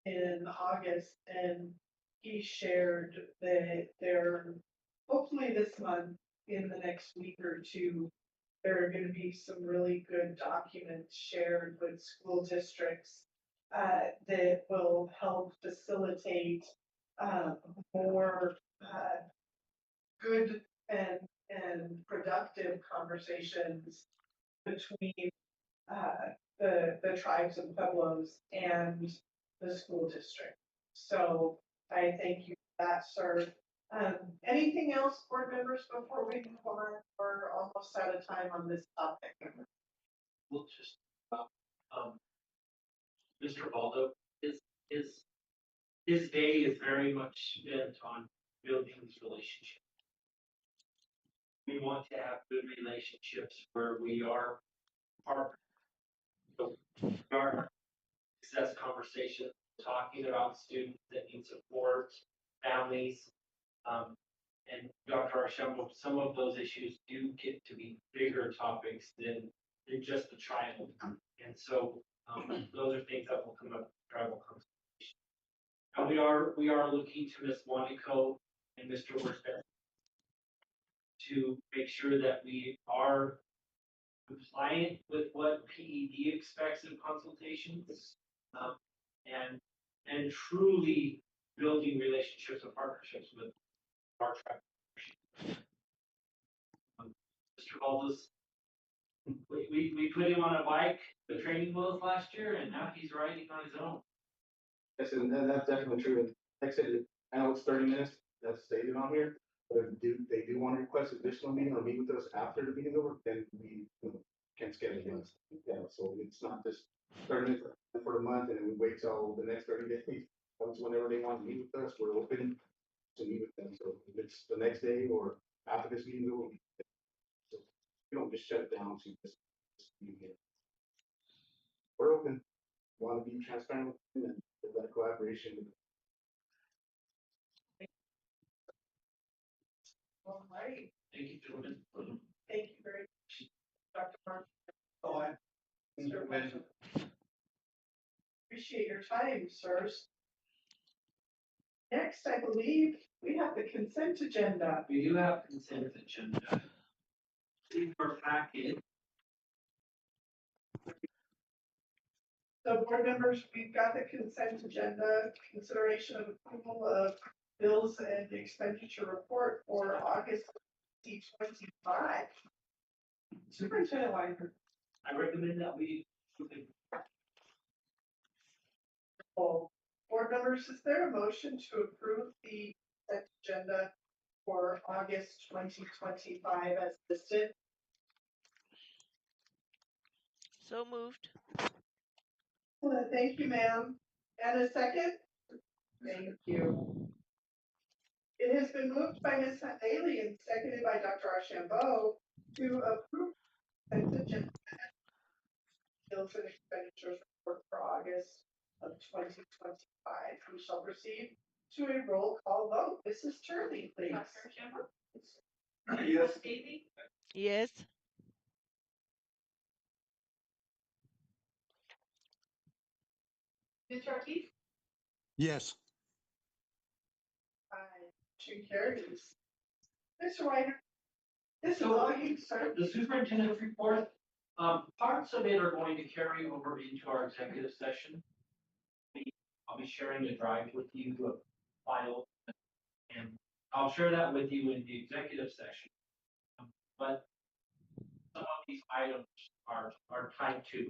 in August, and he shared that they're hopefully this month in the next week or two, there are gonna be some really good documents shared with school districts that will help facilitate more good and productive conversations between the tribes and pueblos and the school district. So I thank you for that, sir. Anything else, board members, before we move on? We're almost out of time on this topic.
We'll just, Mr. Baldo, his, his day is very much spent on building these relationships. We want to have good relationships where we are partners. So our success conversation, talking about students that need support, families, and Dr. Archambault, some of those issues do get to be bigger topics than just the child. And so those are things that will come up in tribal conversation. And we are looking to Ms. Monaco and Mr. Worcester to make sure that we are compliant with what PED expects in consultations, and truly building relationships and partnerships with our tribe. Mr. Baldus, we put him on a bike, the training wheels last year, and now he's riding on his own.
Yes, and that's definitely true. And like I said, I know it's 30 minutes, that's stated on here. But if they do want to request additional meeting or meet with us after the meeting's over, then we can schedule it. Yeah, so it's not just 30 minutes for the month and then we wait till the next 30 days. Once whenever they want to meet with us, we're open to meet with them. So if it's the next day or after this meeting, so we don't just shut it down to this meeting. We're open, want to be transparent with them and with that collaboration.
All right,
Thank you, gentlemen.
thank you very much, Dr. Mark.
Oh,
Mr. Washington. Appreciate your time, sirs. Next, I believe we have the consent agenda.
We do have consent agenda. In our packet,
So board members, we've got the consent agenda, consideration of approval of bills and expenditure report for August 2025. Superintendent Weimer.
I recommend that we
Board members, is there a motion to approve the consent agenda for August 2025 as listed?
So moved.
Thank you, ma'am. And a second? Thank you. It has been moved by Ms. Haley and seconded by Dr. Archambault to approve consent agenda bills and expenditures report for August of 2025. We shall proceed to a roll call vote. Mrs. Turley, please.
Dr. Shambo?
Yes.
Stevie?
Yes.
Mr. Ortiz?
Yes.
Motion carries. Mr. Reiner, this is all you, sir.
the superintendent's report, parts of it are going to carry over into our executive session. I'll be sharing a drive with you, a file, and I'll share that with you in the executive session. But some of these items are tied to.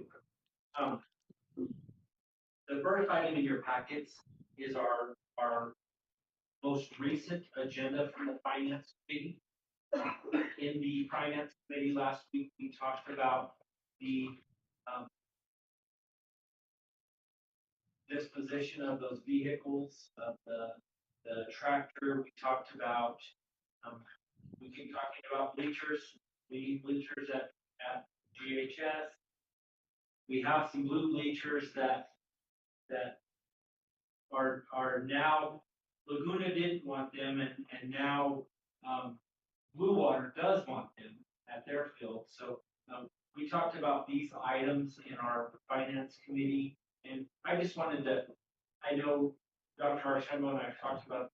The first item in your packets is our most recent agenda from the finance committee. In the finance committee last week, we talked about the disposition of those vehicles, of the tractor. We talked about, we keep talking about bleachers. We need bleachers at GHS. We have some blue bleachers that are now, Laguna didn't want them, and now Blue Water does want them at their field. So we talked about these items in our finance committee, and I just wanted to, I know Dr. Archambault and I talked about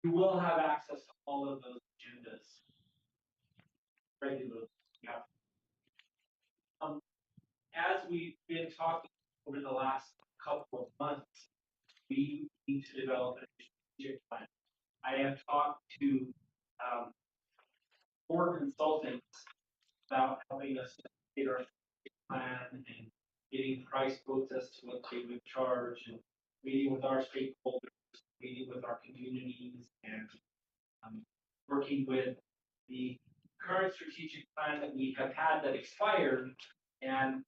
you will have access to all of those agendas regularly. Yeah. As we've been talking over the last couple of months, we need to develop a strategic plan. I have talked to 4 consultants about helping us get our plan and getting price quotes as to what they would charge, and meeting with our stakeholders, meeting with our communities, and working with the current strategic plan that we have had that expired, and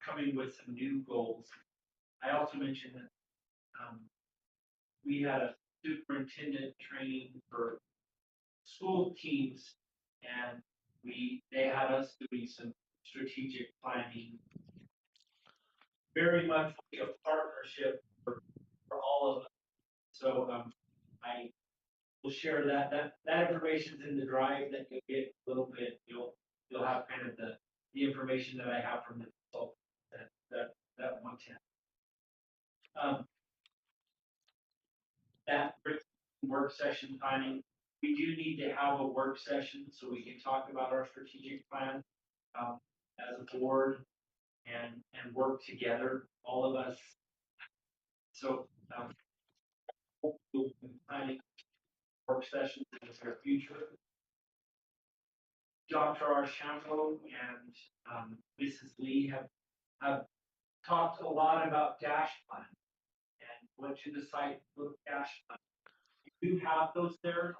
coming with some new goals. I also mentioned that we had a superintendent training for school teams, and they had us doing some strategic planning, very much like a partnership for all of us. So I will share that information's in the drive that you'll get a little bit. You'll have kind of the information that I have from the consultant that one ten. That work session planning. We do need to have a work session so we can talk about our strategic plan as a board and work together, all of us. So we'll be planning work sessions in the near future. Dr. Archambault and Mrs. Lee have talked a lot about dash plan and what to decide with dash plan. You do have those there.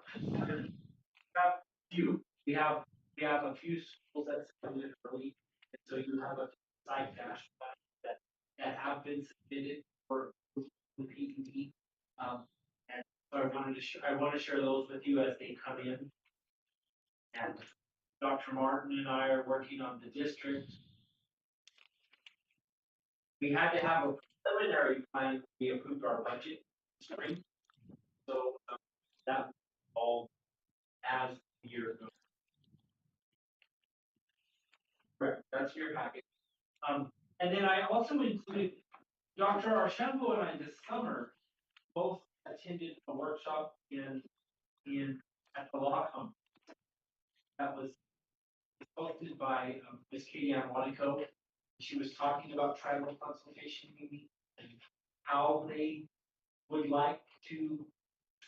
We have a few schools that submitted early, and so you have a site dash plan that have been submitted for the PED. And so I want to share those with you as they come in. And Dr. Martin and I are working on the district. We had to have a preliminary plan. We approved our budget this spring, so that all as the year goes. Correct. That's your packet. And then I also included Dr. Archambault and I this summer both attended a workshop in at the law conference that was hosted by Ms. Katie Monaco. She was talking about tribal consultation meetings and how they would like to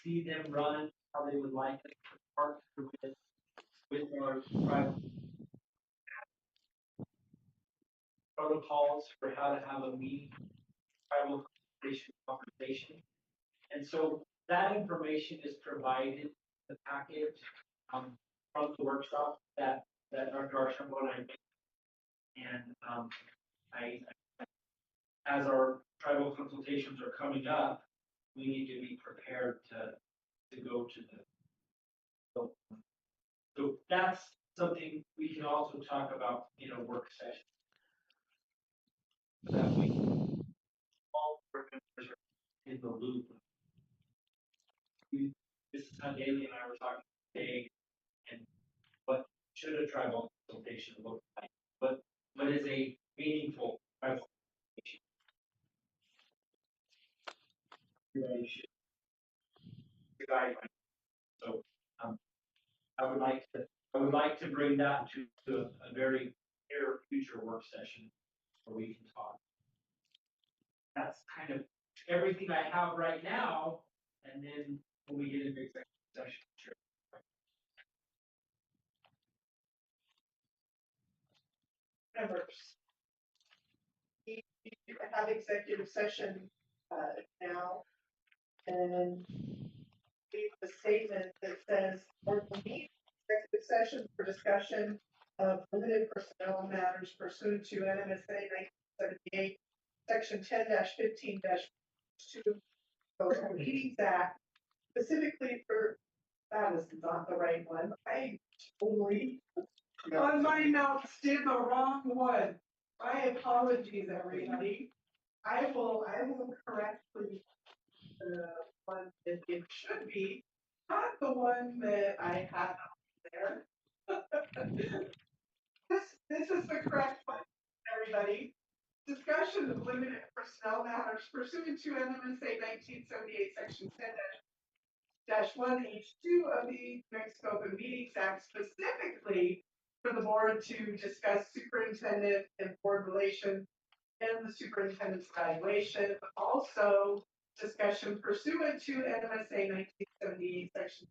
see them run, how they would like to partner with our tribal protocols for how to have a meeting, tribal conversation. And so that information is provided in the package from the workshop that Dr. Archambault and I made. And as our tribal consultations are coming up, we need to be prepared to go to so that's something we can also talk about in a work session. That we all board members are in the loop. Mrs. Daly and I were talking today, and what should a tribal consultation look like? What is a meaningful tribal consultation? Guideline. So I would like to bring that to a very near future work session where we can talk. That's kind of everything I have right now, and then when we get into executive session, sure.
Members. We have executive session now, and leave a statement that says, or will meet executive session for discussion of limited personnel matters pursuant to NMSA 1978, section 10-15-2 of the Meetings Act, specifically for, that is not the right one. I totally on my notes did the wrong one. My apologies, everybody. I will correctly the one that it should be, not the one that I have there. This is the correct one, everybody. Discussion of limited personnel matters pursuant to NMSA 1978, section 10 1H2 of the Mexico Open Meetings Act, specifically for the board to discuss superintendent and board relations and the superintendent's evaluation. Also, discussion pursuant to NMSA 1978, section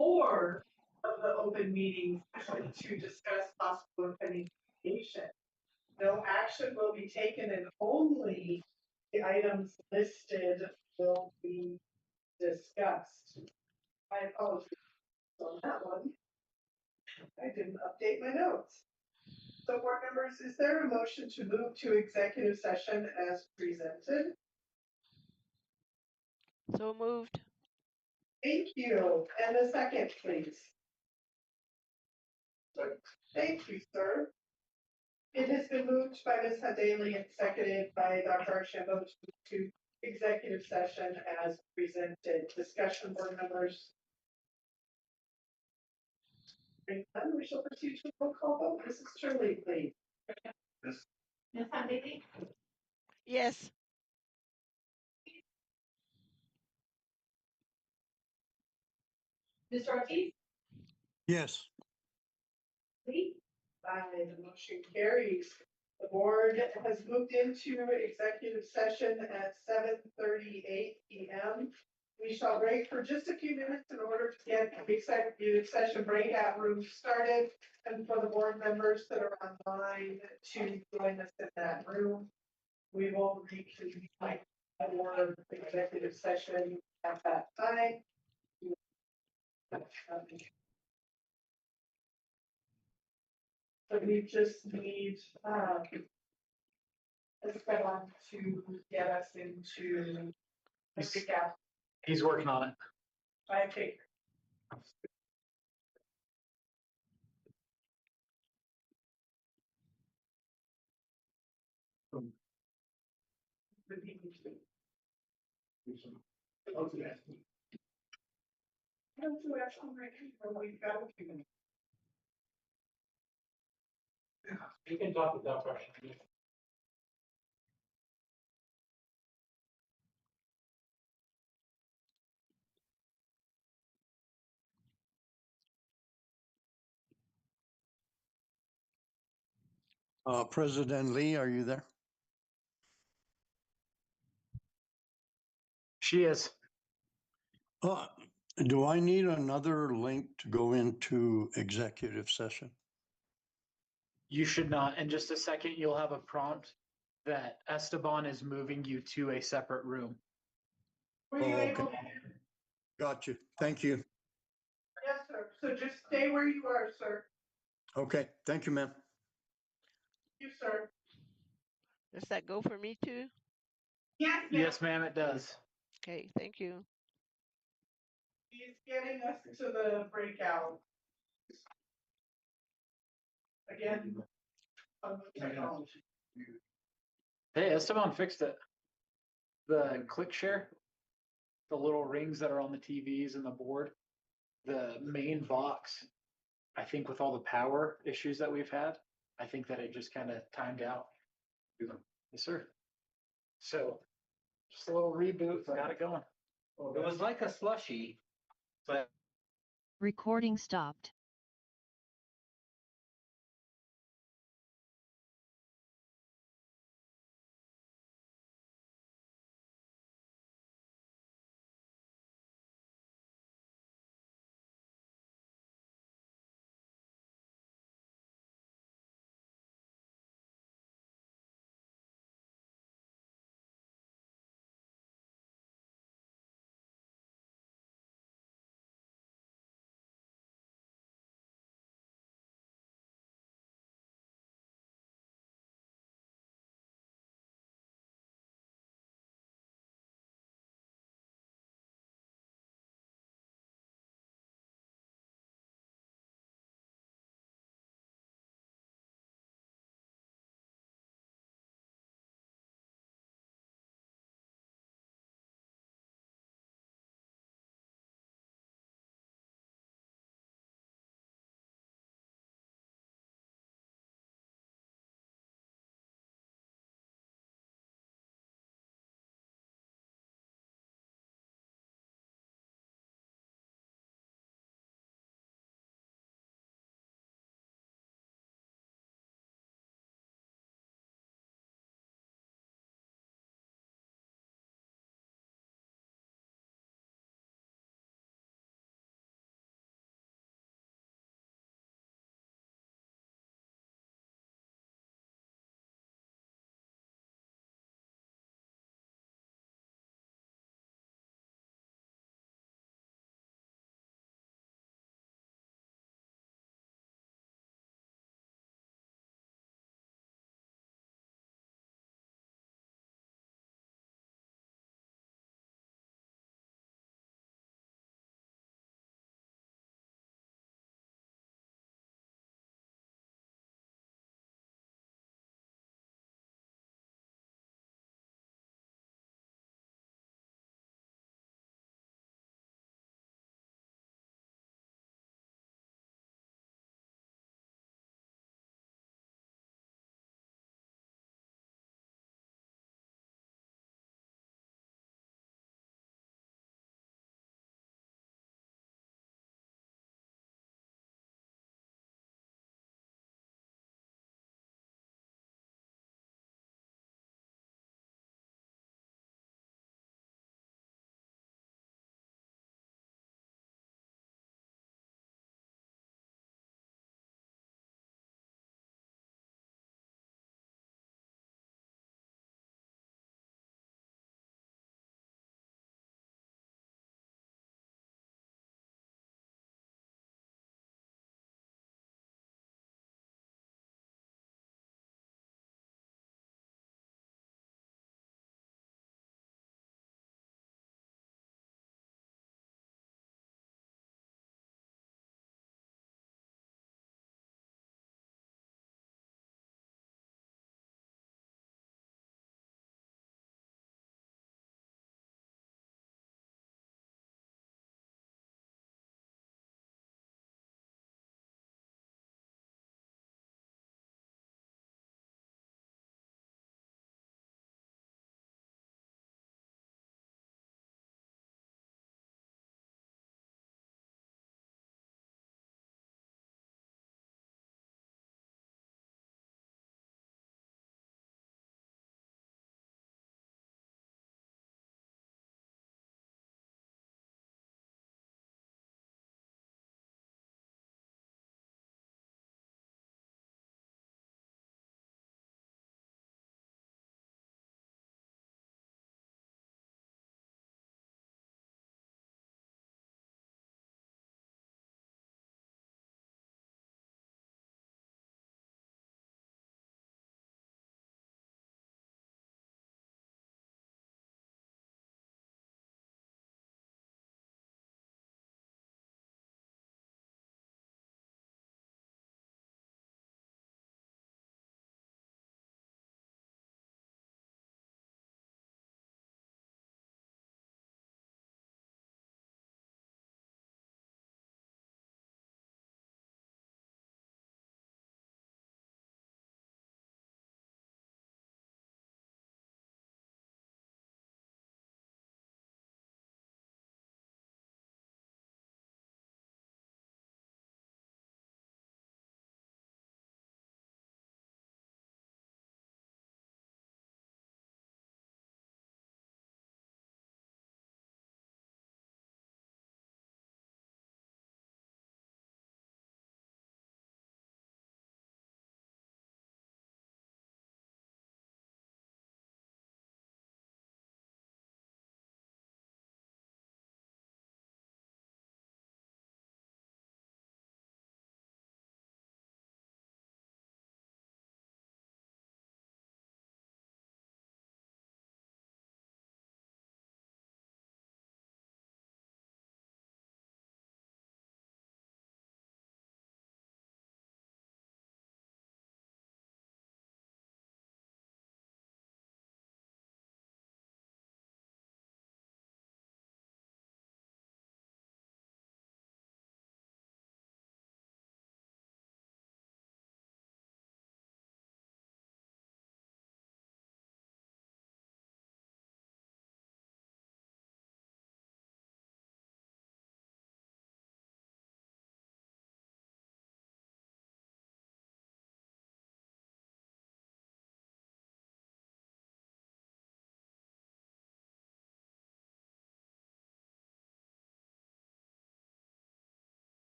10-15-1H4 of the open meetings to discuss possible impending litigation. No action will be taken and only the items listed will be discussed. I apologize on that one. I didn't update my notes. So board members, is there a motion to move to executive session as presented?
So moved.
Thank you. And a second, please.
Second.
Thank you, sir. It has been moved by Ms. Daly and seconded by Dr. Archambault to executive session as presented. Discussion, board members. Hearing none, we shall proceed to roll call vote. Mrs. Shirley, please.
Yes.
Ms. Daly?
Yes.
Mr. Ortiz?
Yes.
Lee?
Aye, the motion carries. The board has moved into executive session at 7:38 PM. We shall break for just a few minutes in order to get the executive session breakout room started and for the board members that are online to join us in that room. We will reconvene for executive session at that time. So we just need, Esteban to get us into the recap.
He's working on it.
I think.
Okay.
We've got a few minutes.
You can talk without rushing.
President Lee, are you there?
She is.
Uh, do I need another link to go into executive session?
You should not. In just a second, you'll have a prompt that Esteban is moving you to a separate room.
Were you
Oh,
able
okay.
to?
Got you. Thank you.
Yes, sir. So just stay where you are, sir.
Okay. Thank you, ma'am.
You, sir.
Does that go for me too?
Yes,
Yes, ma'am, it does.
Okay, thank you.
he's getting us to the breakout. Again. On the technology.
Hey, Esteban fixed it. The click share, the little rings that are on the TVs and the board, the main box, I think with all the power issues that we've had, I think that it just kind of timed out. Yes, sir. So just a little reboot, got it going.
It was like a slushy, but
Recording stopped.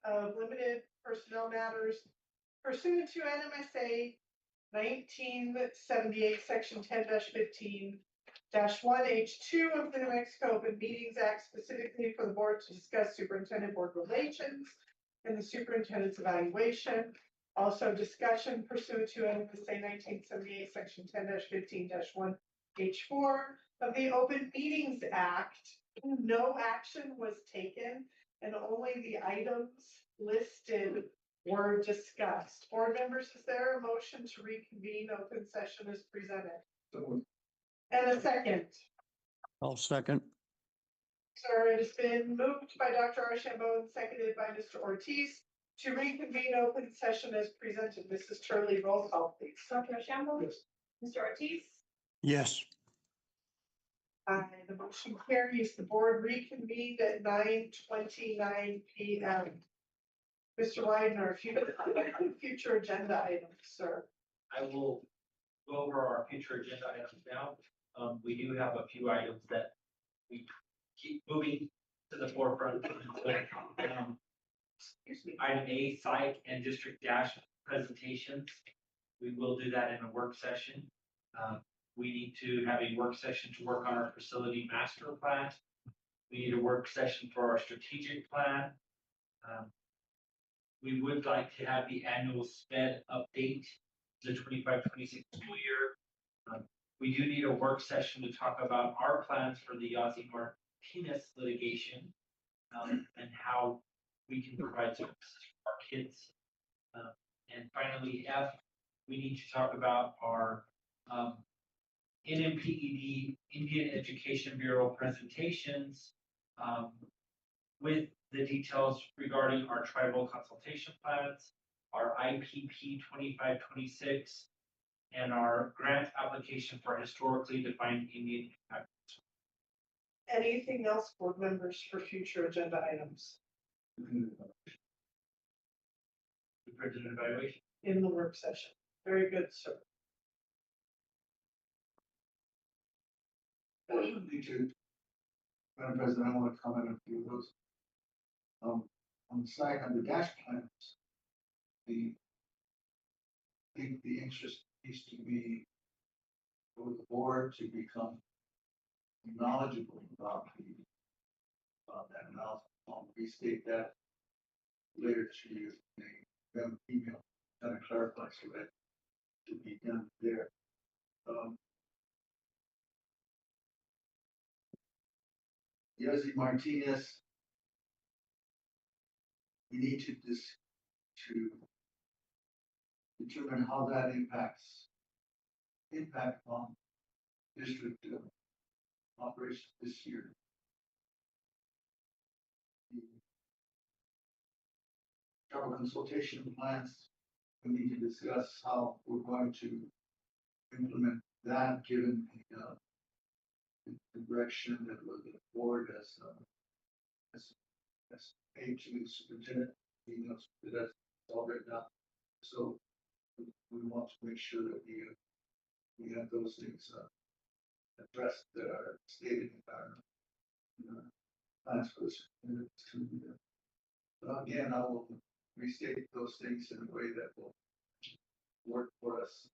of limited personnel matters pursuant to NMSA 1978, Section 10-15 1 H2 of the New Mexico Open Meetings Act, specifically for the board to discuss superintendent board relations and the superintendent's evaluation. Also discussion pursuant to NMSA 1978, Section 10-15 1 H4 of the Open Meetings Act. No action was taken and only the items listed were discussed. Board members, is there a motion to reconvene open session as presented?
So
And a second.
I'll second.
Sir, it has been moved by Dr. Archambault and seconded by Mr. Ortiz to reconvene open session as presented. Mrs. Turley, roll call, please.
Dr. Shambo?
Yes.
Mr. Ortiz?
Yes.
Aye, the motion carries. The board reconvened at 9:29 p.m. Mr. Widener, if you have future agenda items, sir.
I will go over our future agenda items now. We do have a few items that we keep moving to the forefront.
Excuse me.
Item A, psych and district dash presentations. We will do that in a work session. We need to have a work session to work on our facility master plan. We need a work session for our strategic plan. We would like to have the annual SPED update, the 25-26 school year. We do need a work session to talk about our plans for the Yazzie Martinez litigation, and how we can provide services for our kids. And finally, F, we need to talk about our NMPED, Indian Education Bureau presentations, with the details regarding our tribal consultation plans, our IPP 25-26, and our grant application for historically defined Indian impact.
Anything else, board members, for future agenda items
The president evaluation.
in the work session? Very good, sir.
Me too. Madam President, I want to comment on a few of those. On the side, on the dash plans, I think the interest needs to be for the board to become knowledgeable about that, and I'll restate that later to you. Have an email kind of clarify so that to be done there. Yazzie Martinez, we need to determine how that impact on district operations this year. The travel consultation plans, we need to discuss how we're going to implement that, given the direction that the board has paid to the superintendent. He knows that that's all written up. So we want to make sure that we have those things addressed that are stated in our plans for the superintendent to be there. But again, I will restate those things in a way that will work for us.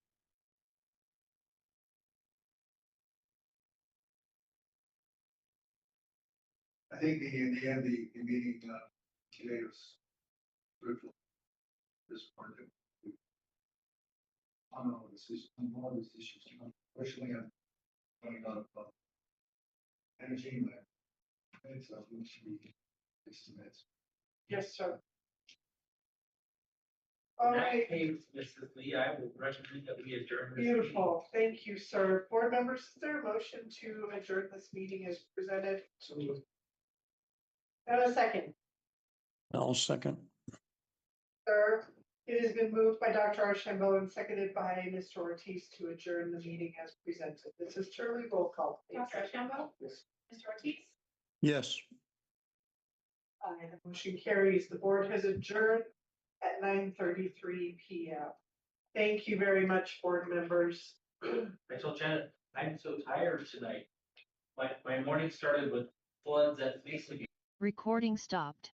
I think in the end, the meeting today was fruitful. This part of it, on all this is on all these issues. Unfortunately, I'm running out of energy in my head, so we should be 60 minutes.
Yes, sir.
In
All
that
right,
case, Mrs. Lee, I will recommend that we adjourn this meeting.
beautiful. Thank you, sir. Board members, is there a motion to adjourn this meeting as presented?
So
And a second.
I'll second.
Sir, it has been moved by Dr. Archambault and seconded by Mr. Ortiz to adjourn the meeting as presented. This is Shirley, roll call, please.
Dr. Shambo?
yes.
Mr. Ortiz?
Yes.
Aye, the motion carries. The board has adjourned at 9:33 p.m. Thank you very much, board members.
I told Janet, I'm so tired tonight. My morning started with floods at basically
Recording stopped.